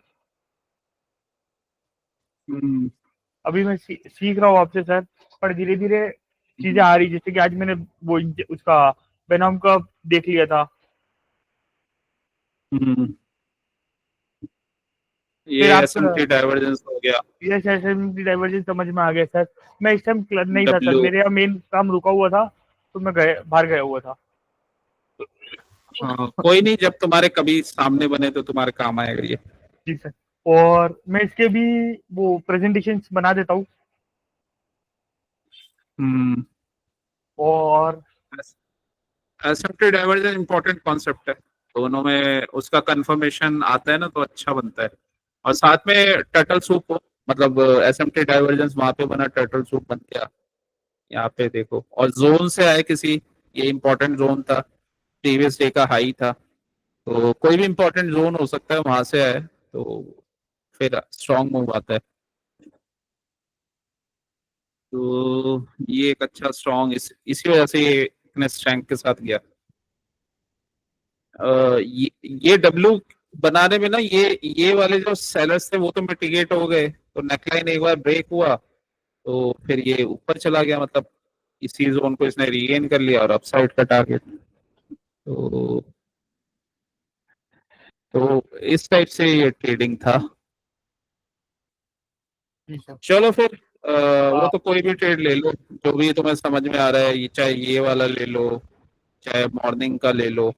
हम्म, अभी मैं सीख रहा हूँ आपसे सर। पर धीरे धीरे चीजें आ रही, जैसे कि आज मैंने वो उसका बेनाम का देख लिया था। हम्म। फिर ये आप एसएमटी डाइवर्जेंस हो गया, यस एसएमटी डाइवर्जेंस समझ में आ गया सर। मैं इस टाइम नहीं था सर, डब्ल्यू। मेरे यहाँ मेन काम रुका हुआ था, तो मैं बाहर गया हुआ था। हाँ कोई नहीं, जब तुम्हारे कभी सामने बने तो तुम्हारे काम आएगा ये। जी सर। और मैं इसके भी वो प्रेजेंटेशन बना देता हूँ। हम्म। और एसिम्प्टी डाइवर्जन इंपॉर्टेंट कॉन्सेप्ट है, दोनों में उसका कंफर्मेशन आता है ना तो अच्छा बनता है। और साथ में टर्टल सूप हो, मतलब एसिम्प्टी डाइवर्जेंस वहां पे बना, टर्टल सूप बन गया यहाँ पे देखो। और जोन से आए किसी, ये इंपॉर्टेंट जोन था, प्रीवियस डे का हाई था, तो कोई भी इंपॉर्टेंट जोन हो सकता है, वहां से आए तो फिर स्ट्रॉन्ग मूव आता है। तो ये एक अच्छा स्ट्रॉन्ग, इसी वजह से ये इतने स्ट्रेंथ के साथ गया। ये डब्ल्यू बनाने में ना, ये वाले जो सेलर्स थे वो तो मिटिगेट हो गए, तो नेकलाइन एक बार ब्रेक हुआ तो फिर ये ऊपर चला गया, मतलब इसी जोन को इसने रीगेन कर लिया और अपसाइड का टारगेट। तो इस टाइप से ये ट्रेडिंग था। जी सर। चलो फिर वो आ, तो कोई भी ट्रेड ले लो, जो भी तुम्हें समझ में आ रहा है, ये चाहे ये वाला ले लो, चाहे मॉर्निंग का ले लो,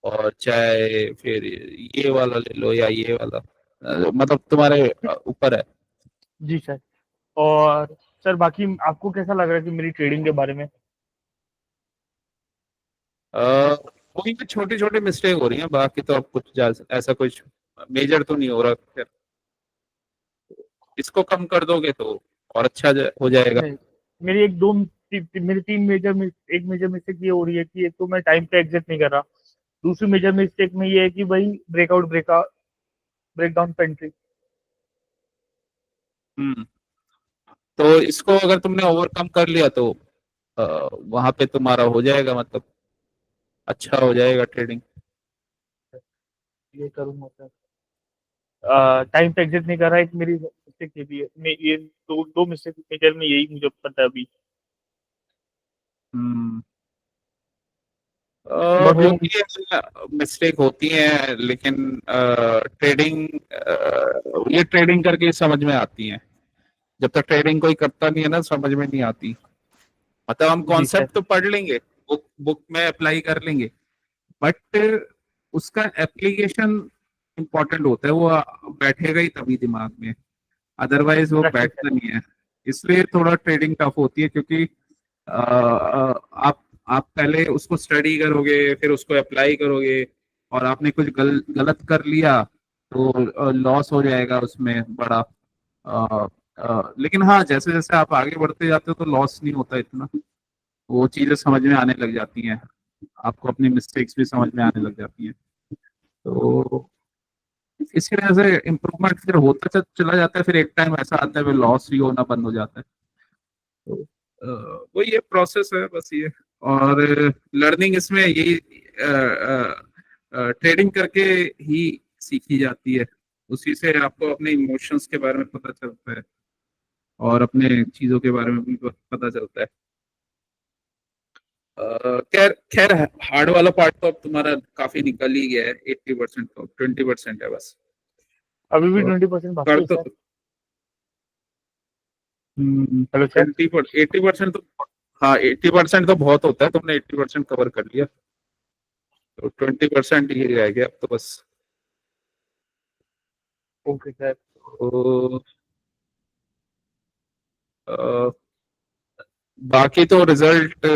और चाहे फिर ये वाला ले लो या ये वाला, मतलब तुम्हारे ऊपर है। जी सर। और सर बाकी आपको कैसा लग रहा है कि मेरी ट्रेडिंग के बारे में? वही पे छोटी छोटी मिस्टेक हो रही है, बाकी तो अब कुछ ऐसा कुछ मेजर तो नहीं हो रहा। खैर, इसको कम कर दोगे तो और अच्छा हो जाएगा। नहीं, मेरी एक दो मेरी तीन एक मेजर मिस्टेक ये हो रही है कि एक तो मैं टाइम पे एग्जिट नहीं कर रहा। दूसरी मेजर मिस्टेक में ये है कि भाई ब्रेकआउट ब्रेक डाउन पेंट्री। हम्म। तो इसको अगर तुमने ओवरकम कर लिया तो वहां पे तुम्हारा हो जाएगा, मतलब अच्छा हो जाएगा ट्रेडिंग। ये करूंगा सर। टाइम पे एग्जिट नहीं कर रहा, एक मेरी मिस्टेक ये भी है। ये दो दो मिस्टेक मेजर में यही मुझे पता है अभी। हम्म। बाकी होती है, मिस्टेक होती है, लेकिन ट्रेडिंग, ये ट्रेडिंग करके समझ में आती है। जब तक ट्रेडिंग कोई करता नहीं है ना, समझ में नहीं आती। मतलब हम जी सर। कॉन्सेप्ट तो पढ़ लेंगे, बुक बुक में अप्लाई कर लेंगे, बट उसका एप्लीकेशन इम्पोर्टेंट होता है, वो बैठेगा ही तभी दिमाग में, अदरवाइज वो प्रैक्टिस है। बैठता नहीं है। इसलिए थोड़ा ट्रेडिंग टफ होती है, क्योंकि आप पहले उसको स्टडी करोगे, फिर उसको अप्लाई करोगे, और आपने कुछ गलत कर लिया तो लॉस हो जाएगा उसमें बड़ा। लेकिन हाँ, जैसे जैसे आप आगे बढ़ते जाते हो तो लॉस नहीं होता इतना, वो चीजें समझ में आने लग जाती हैं, आपको अपनी मिस्टेक्स भी समझ में आने लग जाती हैं। तो इसी वजह से इम्प्रूवमेंट फिर होता चला जाता है, फिर एक टाइम ऐसा आता है फिर लॉस भी होना बंद हो जाता है। तो वो ये प्रोसेस है बस ये। और लर्निंग इसमें यही, ट्रेडिंग करके ही सीखी जाती है, उसी से आपको अपने इमोशंस के बारे में पता चलता है, और अपने चीजों के बारे में भी पता चलता है। खैर खैर, हार्ड वाला पार्ट तो अब तुम्हारा काफी निकल ही गया है, 80%, तो 20% है बस। अभी भी तो 20% बाकी कर है तो सर। Hello sir. 80% तो, हाँ 80% तो बहुत होता है, तुमने 80% कवर कर लिया, तो 20% ही रह गया अब तो बस। Okay sir. तो अ, बाकी तो रिजल्ट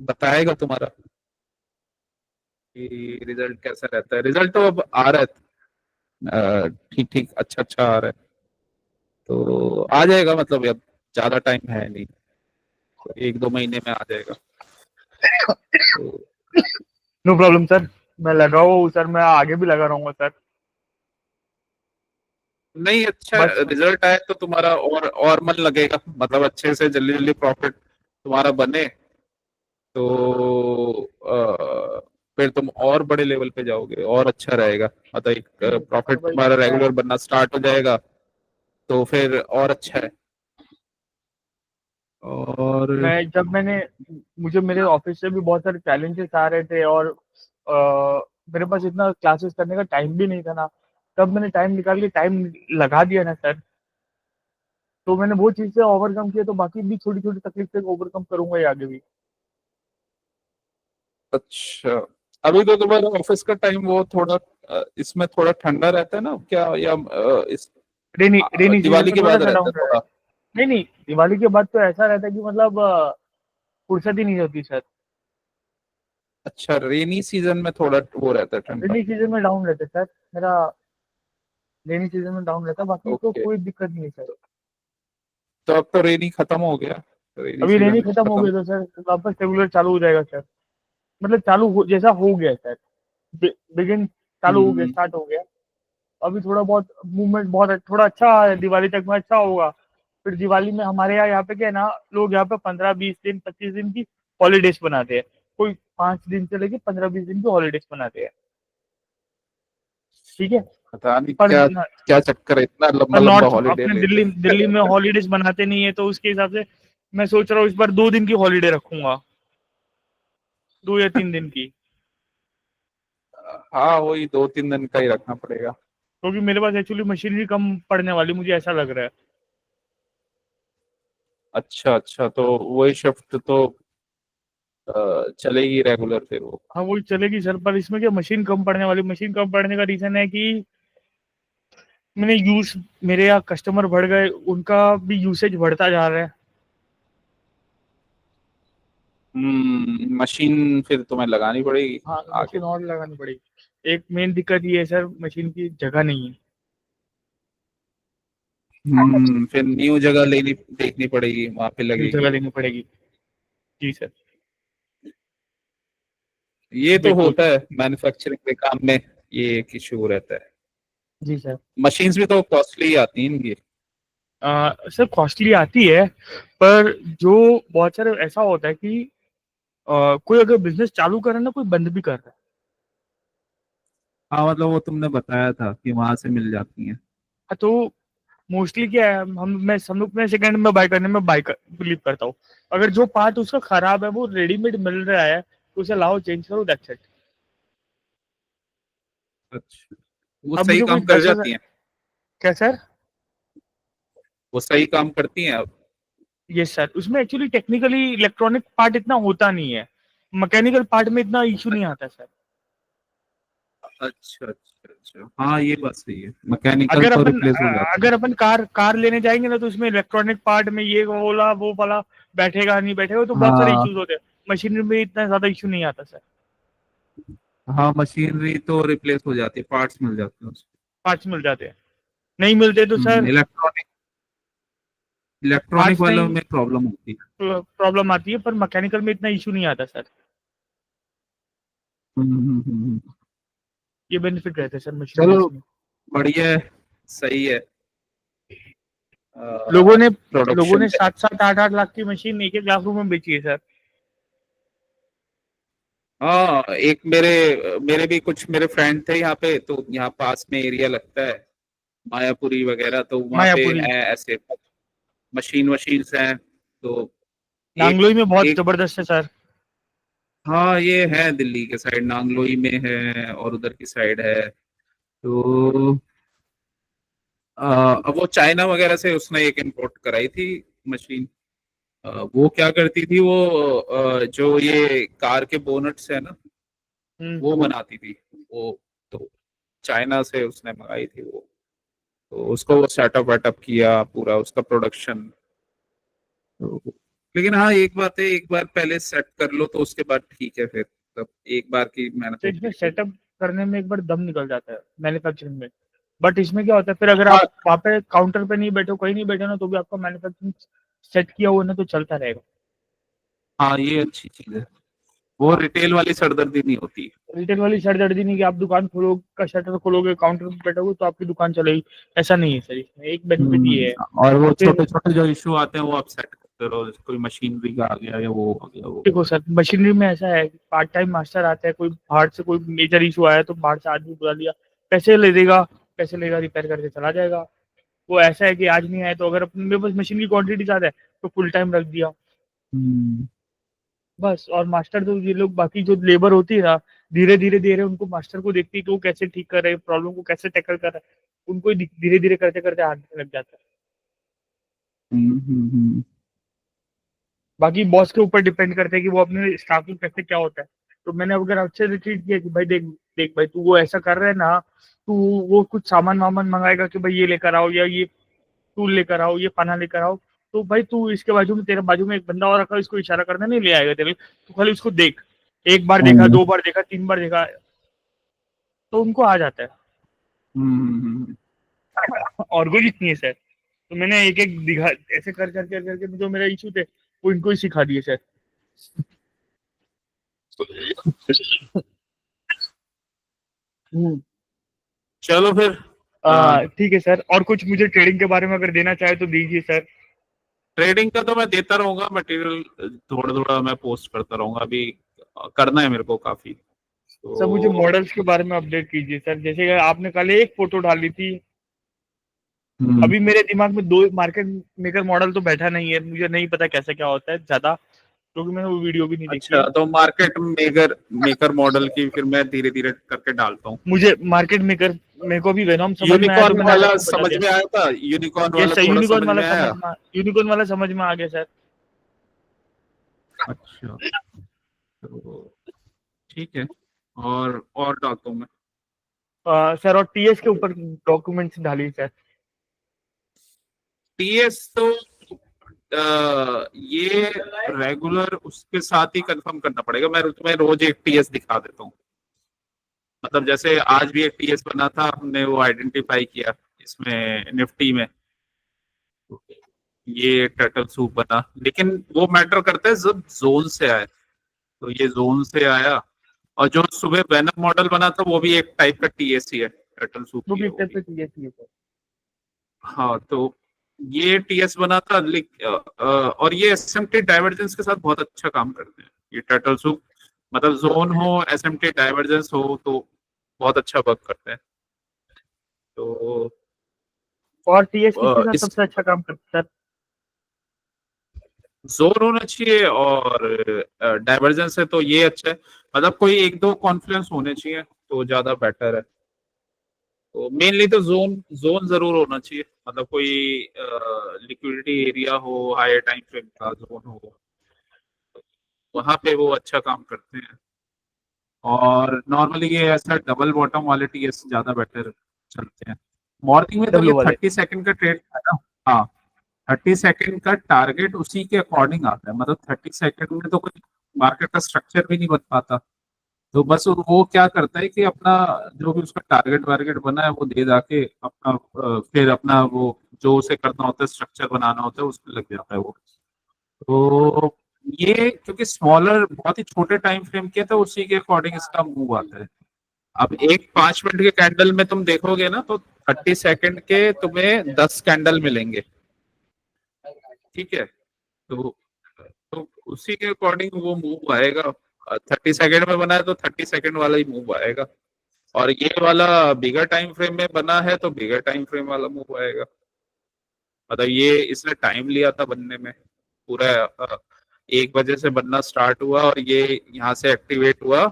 बताएगा तुम्हारा कि रिजल्ट कैसा रहता है। रिजल्ट तो अब आ रहा है, ठीक ठीक, अच्छा अच्छा आ रहा है, तो आ जाएगा, मतलब अब ज्यादा टाइम है नहीं, तो एक दो महीने में आ जाएगा। तो नो प्रॉब्लम सर। मैं लगा हुआ हूँ सर, मैं आगे भी लगा रहूंगा सर। नहीं, अच्छा बस रिजल्ट आए तो तुम्हारा और मन लगेगा, मतलब अच्छे से जल्दी जल्दी प्रॉफिट तुम्हारा बने, तो फिर तुम और बड़े लेवल पे जाओगे और अच्छा रहेगा, मतलब एक और प्रॉफिट भाई तुम्हारा रेगुलर बनना स्टार्ट हो जाएगा, तो फिर और अच्छा है। और मैंने मुझे मेरे ऑफिस से भी बहुत सारे चैलेंजेस आ रहे थे, और मेरे पास इतना क्लासेस करने का टाइम भी नहीं था ना। तब मैंने टाइम निकाल के टाइम लगा दिया ना सर, तो मैंने वो चीज़ से ओवरकम किया, तो बाकी भी छोटी-छोटी तकलीफ से ओवरकम करूँगा ही आगे भी। अच्छा, अभी तो तुम्हारा ऑफिस का टाइम वो थोड़ा इसमें थोड़ा ठंडा रहता है ना क्या, या इस रेनी रेनी सीज़न दिवाली में के बाद थोड़ा-सा रहता डाउन है रहा है। थोड़ा? नहीं, नहीं, दिवाली के बाद तो ऐसा रहता है कि मतलब फुर्सत ही नहीं होती सर। अच्छा, रेनी सीजन में थोड़ा वो रहता है ठंडा। रेनी सीज़न में डाउन रहता है सर, मेरा रेनी सीज़न में डाउन रहता है, बाकी तो ओके, कोई दिक्कत नहीं है सर। तो अब तो रेनी खत्म हो गया, रेनी अभी रेनी सीजन खत्म हो खत्म। गया तो सर वापस रेगुलर चालू हो जाएगा सर। मतलब चालू हो जैसा हो गया सर, बिगिन चालू हो गया, हम्म। स्टार्ट हो गया। अभी थोड़ा बहुत मूवमेंट बहुत थोड़ा अच्छा है, दिवाली तक में अच्छा होगा। फिर दिवाली में हमारे यहाँ पे क्या है ना, लोग यहाँ पे 15-20 दिन 25 दिन की हॉलीडेज बनाते हैं। कोई 5 दिन से लेके 15-20 दिन की हॉलीडेज बनाते हैं। ठीक है। पता नहीं पर क्या क्या चक्कर है, इतना लंबा लंबा नॉर्थ हॉलीडे अपने लेते दिल्ली हैं। दिल्ली में हॉलीडेज बनाते नहीं है, तो उसके हिसाब से मैं सोच रहा हूँ इस बार 2 दिन की हॉलीडे रखूंगा, 2 या 3 दिन की। हाँ, वही 2-3 दिन का ही रखना पड़ेगा। क्योंकि मेरे पास एक्चुअली मशीनरी कम पड़ने वाली, मुझे ऐसा लग रहा है। अच्छा अच्छा, तो वही शिफ्ट तो चलेगी रेगुलर फिर वो। हाँ वही चलेगी सर, पर इसमें क्या मशीन कम पड़ने वाली, मशीन कम पड़ने का रीजन है कि मैंने यूज मेरे यहाँ कस्टमर बढ़ गए, उनका भी यूसेज बढ़ता जा रहा है। मशीन फिर तुम्हें लगानी पड़ेगी हाँ आगे। मशीन और लगानी पड़ेगी। एक मेन दिक्कत ये है सर, मशीन की जगह नहीं है। फिर न्यू जगह लेनी देखनी पड़ेगी, वहां पे न्यू लगेगी जगह वो। लेनी पड़ेगी। जी सर। ये तो बिल्कुल। होता है मैन्युफैक्चरिंग के काम में, ये एक इशू रहता है। जी सर। मशीन्स भी तो कॉस्टली आती हैं इनकी। सर कॉस्टली आती है, पर जो बहुत सारे ऐसा होता है कि कोई अगर बिजनेस चालू करे ना, कोई बंद भी कर रहा है। हाँ, मतलब वो तुमने बताया था कि वहां से मिल जाती हैं। हाँ, तो मोस्टली क्या है, हम लोग में सेकंड में बाय करने में बाय बिलीव करता हूँ। अगर जो पार्ट उसका खराब है वो रेडीमेड मिल रहा है, तो उसे लाओ चेंज करो, दैट्स इट। अच्छा, वो अब सही मुझे कोई काम कर 10,000। जाती हैं? क्या सर? वो सही काम करती हैं अब? ये सर उसमें एक्चुअली टेक्निकली इलेक्ट्रॉनिक पार्ट इतना होता नहीं है, मैकेनिकल पार्ट में इतना इशू नहीं आता सर। अच्छा अच्छा अच्छा, हाँ ये बात सही है, मैकेनिकल अगर तो अपन रिप्लेस हो जाती है। अगर अपन कार कार लेने जाएंगे ना, तो उसमें इलेक्ट्रॉनिक पार्ट में ये वाला वो वाला बैठेगा नहीं बैठेगा, तो बहुत सारे हाँ इश्यूज होते हैं। मशीनरी में इतना ज्यादा इशू नहीं आता सर। हाँ, मशीनरी तो रिप्लेस हो जाती है, पार्ट्स मिल जाते हैं उसके। पार्ट्स मिल जाते हैं। नहीं मिलते तो सर इलेक्ट्रॉनिक इलेक्ट्रॉनिक पार्ट्स वालों नहीं, में प्रॉब्लम होती है। प्रॉब्लम आती है, पर मैकेनिकल में इतना इशू नहीं आता सर। हम्म, हम्म, हम्म, हम्म। ये बेनिफिट रहते हैं सर चलो, मशीनरीज में। बढ़िया है, सही है। लोगों ने लोगों प्रोडक्शन। ने 7-7 8-8 लाख की मशीन एक एक लाख रुपए में बेची है सर। हाँ, एक मेरे मेरे भी कुछ मेरे फ्रेंड थे यहाँ पे, तो यहाँ पास में एरिया लगता है मायापुरी वगैरह, तो वहाँ पे मायापुरी। है ऐसे मशीन वशीन्स हैं। तो एक नांगलोई में बहुत एक जबरदस्त है सर। हाँ, ये है दिल्ली के साइड, नांगलोई में है और उधर की साइड है। तो अब वो चाइना वगैरह से उसने एक इंपोर्ट कराई थी मशीन। वो क्या करती थी वो, जो ये कार के बोनट्स है ना, हम्म। वो बनाती थी वो। तो चाइना से उसने मंगाई थी वो। तो उसको वो सेटअप वेटअप किया पूरा उसका प्रोडक्शन। तो लेकिन हाँ, एक बात है, एक बार पहले सेट कर लो तो उसके बाद ठीक है फिर, तब एक बार की मेहनत तो इसमें होती है फिर। सेटअप करने में एक बार दम निकल जाता है मैन्युफैक्चरिंग में। बट इसमें क्या होता है, फिर अगर हाँ आप वहाँ पे काउंटर पे नहीं बैठे हो, कहीं नहीं बैठे हो ना, तो भी आपका मैन्युफैक्चरिंग सेट किया हुआ ना, तो चलता रहेगा। हाँ, ये अच्छी चीज है, वो हाँ। रिटेल वाली सरदर्दी नहीं होती। रिटेल वाली सरदर्दी नहीं कि आप दुकान खोलो का शटर खोलोगे, काउंटर पे बैठोगे तो आपकी दुकान चलेगी। ऐसा नहीं है सर, इसमें एक बेनिफिट ये है। और वो फिर छोटे छोटे जो इशू आते हैं वो आप सेट करते रहो, जैसे कोई मशीनरी का आ गया या वो आ गया वो। देखो सर, मशीनरी में ऐसा है कि पार्ट टाइम मास्टर आता है, कोई बाहर से कोई मेजर इशू आया तो बाहर से आदमी बुला लिया, पैसे ले देगा, पैसे लेगा, रिपेयर करके चला जाएगा। वो ऐसा है कि आज नहीं आए तो अगर अपने मेरे पास मशीन की क्वांटिटी ज्यादा है तो फुल टाइम रख दिया। हम्म बस। और मास्टर तो ये लोग बाकी जो लेबर होती है ना, धीरे धीरे धीरे उनको मास्टर को देखती है कि वो कैसे ठीक कर रहे हैं, प्रॉब्लम को कैसे टैकल कर रहे हैं, उनको धीरे धीरे करते करते आने लग जाता है। हम्म। बाकी बॉस के ऊपर डिपेंड करता है कि वो अपने स्टाफ को कैसे क्या होता है। तो मैंने अगर अच्छे से ट्रीट किया कि भाई देख देख भाई, तू वो ऐसा कर रहा है ना, तू वो कुछ सामान वामान मंगाएगा कि भाई ये लेकर आओ, या ये टूल लेकर आओ, ये पाना लेकर आओ, तो भाई तू इसके बाजू में, तेरे बाजू में एक बंदा और रखा, इसको इशारा करना नहीं ले आएगा तेरे लिए, तू खाली उसको देख। एक बार देखा, हम्म 2 बार देखा, 3 बार देखा, तो उनको आ जाता है। हम्म। और कुछ नहीं है सर। तो मैंने एक एक दिखा, ऐसे कर कर कर करके जो मेरा इशू थे वो इनको ही सिखा दिए सर। हम्म। चलो फिर। ठीक है सर, और कुछ मुझे ट्रेडिंग के बारे में अगर देना चाहे तो दीजिए सर। ट्रेडिंग का तो मैं देता रहूंगा मटेरियल, थोड़ा थोड़ा मैं पोस्ट करता रहूंगा। अभी करना है मेरे को काफी, सर मुझे तो मॉडल्स के बारे में अपडेट कीजिए सर। जैसे कि आपने कल एक फोटो डाली थी, हम्म। अभी मेरे दिमाग में 2 मार्केट मेकर मॉडल तो बैठा नहीं है, मुझे नहीं पता कैसे क्या होता है ज्यादा, क्योंकि मैंने वो वीडियो भी नहीं देखी अच्छा, है। तो मार्केट मेकर मेकर मॉडल की फिर मैं धीरे धीरे करके डालता हूँ। मुझे मार्केट मेकर, मेरे को भी वेनॉम समझ में आया तो यूनिकॉर्न मैंने वाला आपको बता समझ दिया। में आया था? यूनिकॉर्न ये वाला सर थोड़ा यूनिकॉर्न समझ वाला में आया? यूनिकॉर्न वाला समझ में आ गया सर। अच्छा, तो ठीक है। और डालता हूँ मैं। सर और टीएस के ऊपर डॉक्यूमेंट्स डालिए सर। टीएस तो ये रेगुलर उसके साथ ही कंफर्म करना पड़ेगा। मैं तुम्हें रोज एक टीएस दिखा देता हूँ। मतलब जैसे आज भी एक टीएस बना था, हमने वो आइडेंटिफाई किया इसमें निफ्टी में, ये टर्टल सूप बना। लेकिन वो मैटर करता है जब जोन से आए, तो ये जोन से आया। और जो सुबह बैनर मॉडल बना था वो भी एक टाइप का टीएस ही है, टर्टल सूप वो ही भी है एक वो टाइप भी। से टीएस ही है सर। हाँ, तो ये टीएस बना था। और ये एसएमटी डाइवर्जेंस के साथ बहुत अच्छा काम करते हैं ये टर्टल सूप। मतलब जोन हो, एसएमटी डाइवर्जेंस हो, तो बहुत अच्छा वर्क करते हैं। तो और टीएस किसके साथ इस सबसे अच्छा काम करता है सर? जोन होना चाहिए और डाइवर्जेंस है तो ये अच्छा है। मतलब कोई एक दो कॉन्फ्लुएंस होने चाहिए तो ज्यादा बेटर है। तो मेनली तो जोन जोन जरूर होना चाहिए। मतलब कोई लिक्विडिटी एरिया हो, हायर टाइम फ्रेम का जोन हो, वहां पे वो अच्छा काम करते हैं। और नॉर्मली ये ऐसा डबल बॉटम वाले टीएस ज्यादा बेटर चलते हैं। मॉर्निंग में तो ये डब्लू वाले। 30 सेकंड का ट्रेड है ना। हाँ, 30 सेकंड का टारगेट उसी के अकॉर्डिंग आता है। मतलब 30 सेकंड में तो कोई मार्केट का स्ट्रक्चर भी नहीं बन पाता। तो बस वो क्या करता है कि अपना जो भी उसका टारगेट वारगेट बना है वो दे जाके अपना फिर अपना वो जो उसे करना होता है, स्ट्रक्चर बनाना होता है, उसमें लग जाता है वो। तो ये क्योंकि स्मॉलर बहुत ही छोटे टाइम फ्रेम के, तो उसी के अकॉर्डिंग इसका मूव आता है। अब एक 5 मिनट के कैंडल में तुम देखोगे ना, तो 30 सेकंड के तुम्हें 10 कैंडल मिलेंगे। ठीक है, तो उसी के अकॉर्डिंग वो मूव आएगा। 30 सेकंड में बना है तो 30 सेकंड वाला ही मूव आएगा। और ये वाला बिगर टाइम फ्रेम में बना है तो बिगर टाइम फ्रेम वाला मूव आएगा। मतलब ये इसने टाइम लिया था बनने में पूरा। 1 बजे से बनना स्टार्ट हुआ और ये यहाँ से एक्टिवेट हुआ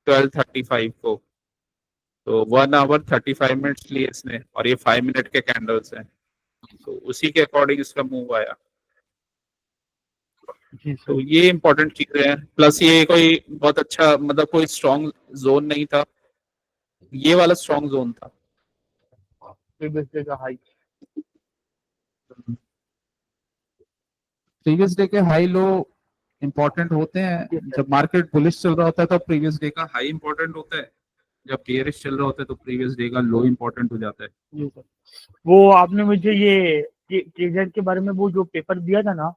12:35 को। तो 1 आवर 35 मिनट्स लिए इसने, और ये 5 मिनट के कैंडल्स हैं। तो उसी के अकॉर्डिंग इसका मूव आया। जी तो सर। ये इंपॉर्टेंट चीजें हैं। प्लस ये कोई बहुत अच्छा, मतलब कोई स्ट्रॉन्ग जोन नहीं था, ये वाला स्ट्रॉन्ग जोन था। प्रीवियस का हाई। प्रीवियस डे के हाई लो इंपॉर्टेंट होते यस हैं। सर। जब मार्केट बुलिश चल रहा होता है तो प्रीवियस डे का हाई इंपॉर्टेंट होता है। जब बेयरिश चल रहा होता है तो प्रीवियस डे का लो इंपॉर्टेंट हो जाता है। जी सर। वो आपने मुझे ये केजेड के बारे में वो जो पेपर दिया था ना,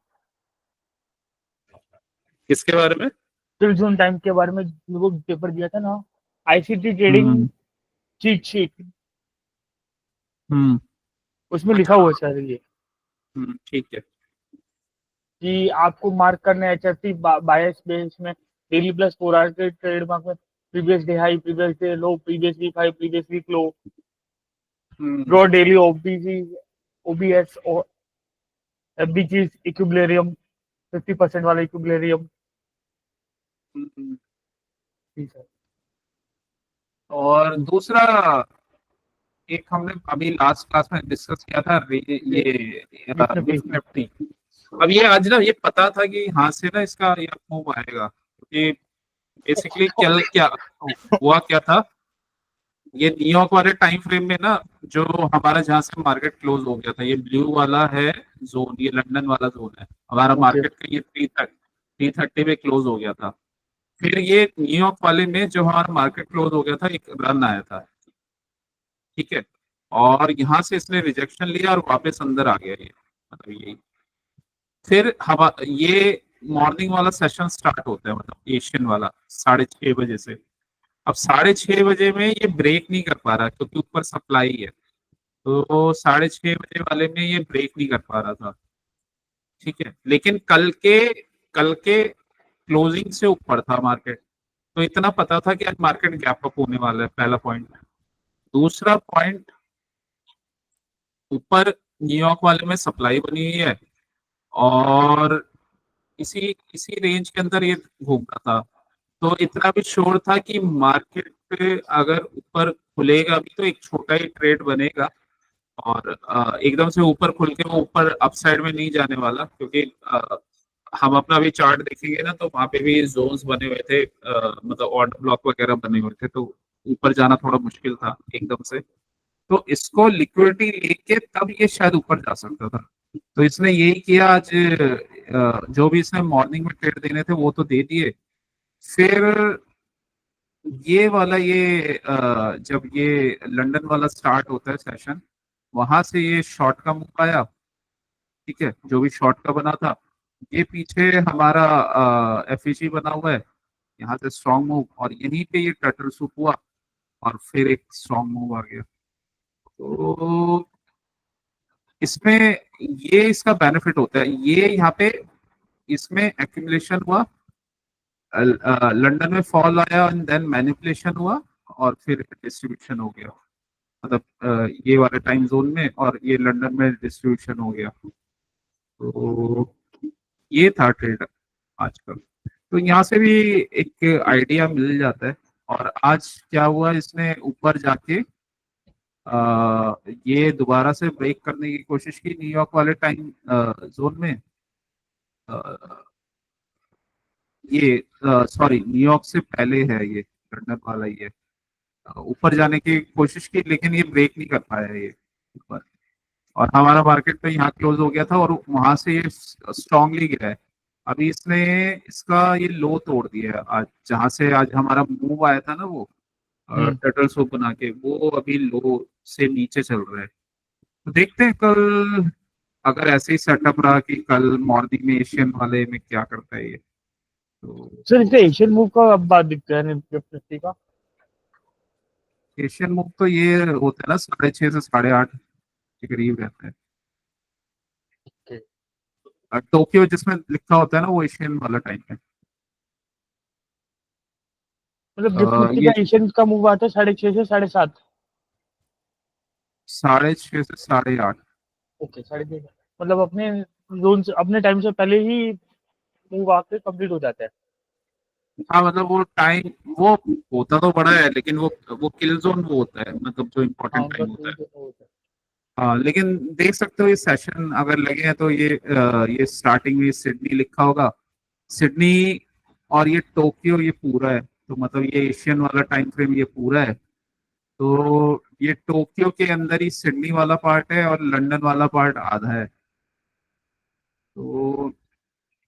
किसके बारे में? टिल जोन टाइम के बारे में वो पेपर दिया था ना, आईसीटी ट्रेडिंग हम्म चीट शीट, हम्म उसमें लिखा हुआ है सर ये ठीक है। कि आपको मार्क करना है एचएफटी बायस बेस में, डेली प्लस 4 आवर के ट्रेडमार्क में, previous day high, previous day low, previous week high, previous week low, hmm draw daily OBC, OBS और एफबीजी इक्विलिब्रियम, 50% वाला इक्विलिब्रियम, हम्म, ठीक है। और दूसरा एक हमने अभी लास्ट क्लास में डिस्कस किया था ये ये निफ्टी। NIFT Nifty. अब ये आज ना ये पता था कि यहाँ से ना इसका ये मूव आएगा, क्योंकि बेसिकली कल क्या हुआ क्या था, ये न्यूयॉर्क वाले टाइम फ्रेम में ना, जो हमारा जहाँ से मार्केट क्लोज हो गया था, ये ब्लू वाला है जोन, ये लंदन वाला जोन है हमारा ओके। मार्केट का, ये 330 पे क्लोज हो गया था। फिर ये न्यूयॉर्क वाले में जो हमारा मार्केट क्लोज हो गया था, एक रन आया था, ठीक है, और यहाँ से इसने रिजेक्शन लिया और वापस अंदर आ गया ये, मतलब यही। फिर हम ये मॉर्निंग वाला सेशन स्टार्ट होता है, मतलब एशियन वाला 6:30 बजे से। अब 6:30 बजे में ये ब्रेक नहीं कर पा रहा क्योंकि ऊपर सप्लाई है, तो 6:30 बजे वाले में ये ब्रेक नहीं कर पा रहा था, ठीक है। लेकिन कल के क्लोजिंग से ऊपर था मार्केट, तो इतना पता था कि आज मार्केट गैप अप होने वाला है, पहला पॉइंट। दूसरा पॉइंट, ऊपर न्यूयॉर्क वाले में सप्लाई बनी हुई है, और इसी इसी रेंज के अंदर ये घूम रहा था, तो इतना भी श्योर था कि मार्केट पे अगर ऊपर खुलेगा भी तो एक छोटा ही ट्रेड बनेगा, और एकदम से ऊपर खुल के वो ऊपर अपसाइड में नहीं जाने वाला, क्योंकि हम अपना भी चार्ट देखेंगे ना, तो वहां पे भी जोन्स बने हुए थे, मतलब ऑर्डर ब्लॉक वगैरह बने हुए थे, तो ऊपर जाना थोड़ा मुश्किल था एकदम से। तो इसको लिक्विडिटी लेके तब ये शायद ऊपर जा सकता था, तो इसने यही किया आज। जो भी इसने मॉर्निंग में ट्रेड देने थे वो तो दे दिए। फिर ये वाला ये जब ये लंदन वाला स्टार्ट होता है सेशन, वहां से ये शॉर्ट का मूव आया, ठीक है, जो भी शॉर्ट का बना था। ये पीछे हमारा एफईजी बना हुआ है, यहाँ से स्ट्रॉन्ग मूव, और यहीं पे ये टर्टल सूप हुआ, और फिर एक स्ट्रॉन्ग मूव आ गया। तो इसमें ये इसका बेनिफिट होता है, ये यहाँ पे इसमें एक्यूमुलेशन हुआ, लंदन में फॉल आया एंड देन मैनिपुलेशन हुआ, और फिर डिस्ट्रीब्यूशन हो गया, मतलब ये वाले टाइम जोन में, और ये लंदन में डिस्ट्रीब्यूशन हो गया। तो ये था ट्रेड आजकल, तो यहाँ से भी एक आइडिया मिल जाता है। और आज क्या हुआ, इसने ऊपर जाके ये दोबारा से ब्रेक करने की कोशिश की न्यूयॉर्क वाले टाइम जोन में। अ, ये सॉरी, न्यूयॉर्क से पहले है ये, लंदन वाला ये ऊपर जाने की कोशिश की, लेकिन ये ब्रेक नहीं कर पाया ये ऊपर, और हमारा मार्केट तो यहाँ क्लोज हो गया था, और वहां से ये स्ट्रांगली गिरा है। अभी इसने इसका ये लो तोड़ दिया है आज, जहां से आज हमारा मूव आया था ना, वो हम्म। टर्टल सूप बना के, वो अभी लो से नीचे चल रहा है। तो देखते हैं कल, अगर ऐसे ही सेटअप रहा कि कल मॉर्निंग में एशियन वाले में क्या करता है ये, तो सर इसका एशियन मूव का अब बात दिखता है निफ्टी का। एशियन मूव तो ये होता है ना 6:30 से 8:30 के करीब रहता है। ओके। टोक्यो जिसमें लिखा होता है ना, वो एशियन वाला टाइम है। मतलब गिफ्ट निफ्टी ये का एशियन का मूव आता है 6:30 से 7:30। 6:30 से 8:30। ओके 6:30, मतलब अपने जोन से, अपने टाइम से पहले ही मूव आके कंप्लीट हो जाता है। हाँ, मतलब वो टाइम, वो होता तो बड़ा है, लेकिन वो किल जोन वो होता है, मतलब जो हाँ इम्पोर्टेंट उनका टाइम होता टूल है। जो होता है। हाँ, लेकिन देख सकते हो ये सेशन अगर लगे हैं तो ये स्टार्टिंग में सिडनी लिखा होगा, सिडनी, और ये टोक्यो ये पूरा है, तो मतलब ये एशियन वाला टाइम फ्रेम ये पूरा है। तो ये टोक्यो के अंदर ही सिडनी वाला पार्ट है, और लंदन वाला पार्ट आधा है। तो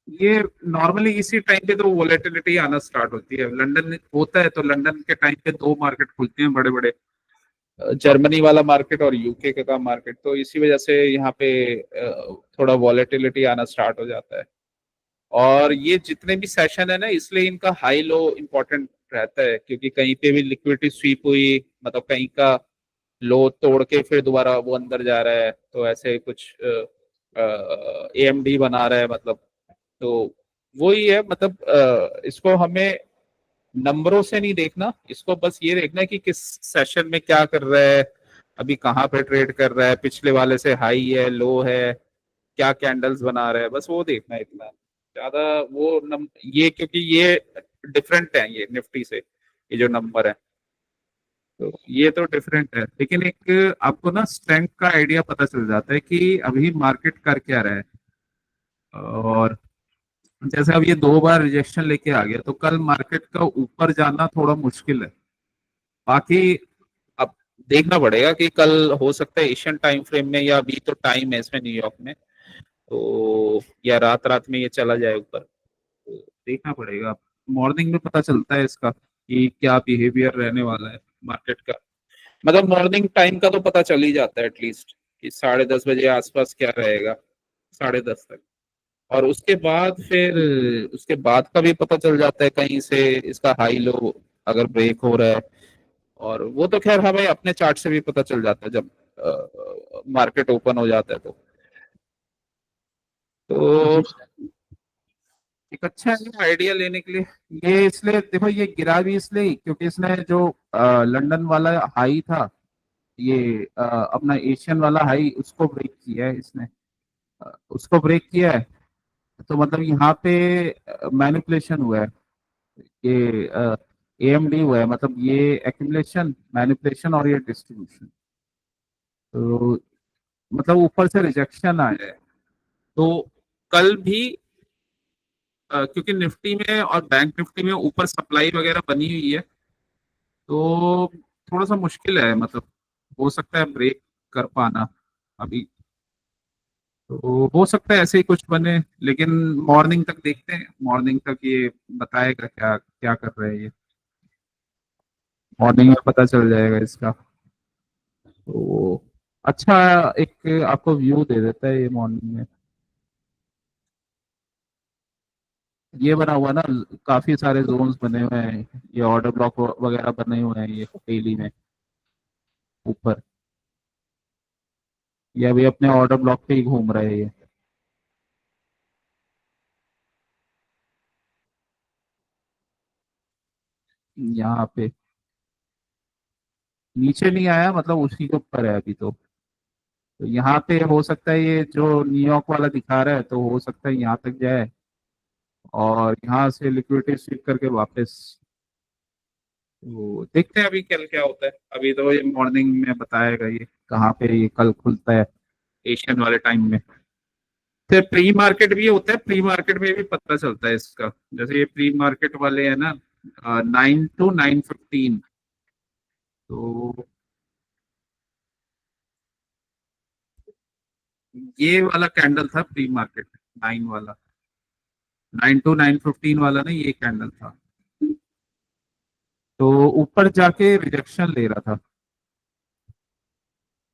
ये नॉर्मली इसी टाइम पे तो वोलेटिलिटी आना स्टार्ट होती है, लंदन होता है तो लंदन के टाइम पे दो मार्केट खुलते हैं बड़े बड़े, जर्मनी वाला मार्केट और यूके का मार्केट, तो इसी वजह से यहाँ पे थोड़ा वॉलेटिलिटी आना स्टार्ट हो जाता है। और ये जितने भी सेशन है ना, इसलिए इनका हाई लो इम्पोर्टेंट रहता है, क्योंकि कहीं पे भी लिक्विडिटी स्वीप हुई, मतलब कहीं का लो तोड़ के फिर दोबारा वो अंदर जा रहा है, तो ऐसे कुछ एएमडी बना रहा है, मतलब, तो वही है, मतलब इसको हमें नंबरों से नहीं देखना, इसको बस ये देखना है कि किस सेशन में क्या कर रहा है, अभी कहाँ पे ट्रेड कर रहा है, पिछले वाले से हाई है, लो है, क्या कैंडल्स बना रहा है, बस वो देखना है इतना ज्यादा। ये क्योंकि ये डिफरेंट है ये निफ्टी से, ये जो नंबर है, तो ये तो डिफरेंट है, लेकिन एक आपको ना स्ट्रेंथ का आइडिया पता चल जाता है कि अभी मार्केट कर क्या रहा है। और जैसे अब ये 2 बार रिजेक्शन लेके आ गया, तो कल मार्केट का ऊपर जाना थोड़ा मुश्किल है। बाकी अब देखना पड़ेगा कि कल हो सकता है एशियन टाइम फ्रेम में, या अभी तो टाइम है इसमें न्यूयॉर्क में, तो या रात रात में ये चला जाए ऊपर, तो देखना पड़ेगा। मॉर्निंग में पता चलता है इसका कि क्या बिहेवियर रहने वाला है मार्केट का। मतलब मॉर्निंग टाइम का तो पता चल ही जाता है एटलीस्ट कि 10:30 बजे आसपास क्या रहेगा, 10:30 तक। और उसके बाद फिर उसके बाद का भी पता चल जाता है कहीं से इसका हाई लो अगर ब्रेक हो रहा है। और वो तो खैर हमें अपने चार्ट से भी पता चल जाता है जब मार्केट ओपन हो जाता है तो जी सर। एक अच्छा है आइडिया लेने के लिए। ये इसलिए देखो, ये गिरा भी इसलिए क्योंकि इसने जो लंदन वाला हाई था, ये अपना एशियन वाला हाई, उसको ब्रेक किया है इसने, उसको ब्रेक किया है। तो मतलब यहाँ पे मैनिपुलेशन हुआ है, ये एएमडी हुआ है, मतलब ये एक्यूमुलेशन, मैनिपुलेशन और ये डिस्ट्रीब्यूशन। तो मतलब ऊपर से रिजेक्शन आया है। तो कल भी क्योंकि निफ्टी में और बैंक निफ्टी में ऊपर सप्लाई वगैरह बनी हुई है, तो थोड़ा सा मुश्किल है, मतलब हो सकता है ब्रेक कर पाना अभी। तो हो सकता है ऐसे ही कुछ बने, लेकिन मॉर्निंग तक देखते हैं, मॉर्निंग तक ये बताएगा क्या क्या कर रहे हैं ये, मॉर्निंग में पता चल जाएगा इसका। तो अच्छा, एक आपको व्यू दे देता है ये मॉर्निंग में। ये बना हुआ ना, काफी सारे जोन्स बने हुए हैं, ये ऑर्डर ब्लॉक वगैरह बने हुए हैं ये डेली में ऊपर। ये अभी अपने ऑर्डर ब्लॉक पे ही घूम रहे हैं ये। यहाँ पे नीचे नहीं आया, मतलब उसी के ऊपर है अभी तो यहाँ पे हो सकता है ये जो न्यूयॉर्क वाला दिखा रहा है, तो हो सकता है यहाँ तक जाए और यहाँ से लिक्विडिटी स्वीप करके वापस। तो देखते हैं अभी कल क्या होता है। अभी तो ये मॉर्निंग में बताएगा ये कहाँ पे ये कल खुलता है एशियन वाले टाइम में। फिर प्री मार्केट भी होता है, प्री मार्केट में भी पता चलता है इसका। जैसे ये प्री मार्केट वाले है ना, 9 to 9:15, तो ये वाला कैंडल था प्री मार्केट, 9 वाला, 9 to 9:15 वाला ना, ये कैंडल था। तो ऊपर जाके रिजेक्शन ले रहा था।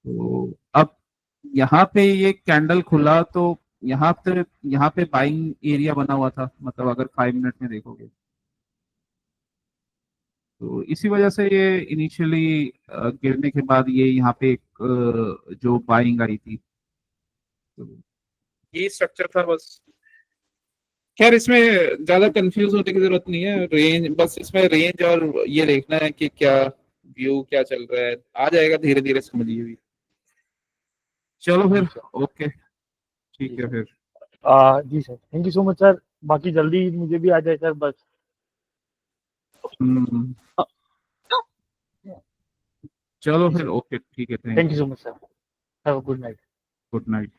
तो अब यहाँ पे ये कैंडल खुला, तो यहाँ पे बाइंग एरिया बना हुआ था, मतलब अगर 5 मिनट में देखोगे, तो इसी वजह से ये इनिशियली गिरने के बाद ये यहाँ पे एक जो बाइंग आई थी, तो ये स्ट्रक्चर था बस। खैर इसमें ज्यादा कंफ्यूज होने की जरूरत नहीं है, रेंज बस, इसमें रेंज और ये देखना है कि क्या व्यू क्या चल रहा है, आ जाएगा धीरे धीरे समझिए भी। चलो जी फिर, सर। ओके, जी ठीक है सर। फिर। जी sir, thank you so much sir. बाकी जल्दी मुझे भी आ जाए सर बस। हम्म, चलो जी फिर, सर। ओके, ठीक है, thank thank you you, so much sir. Have a good night. Good night.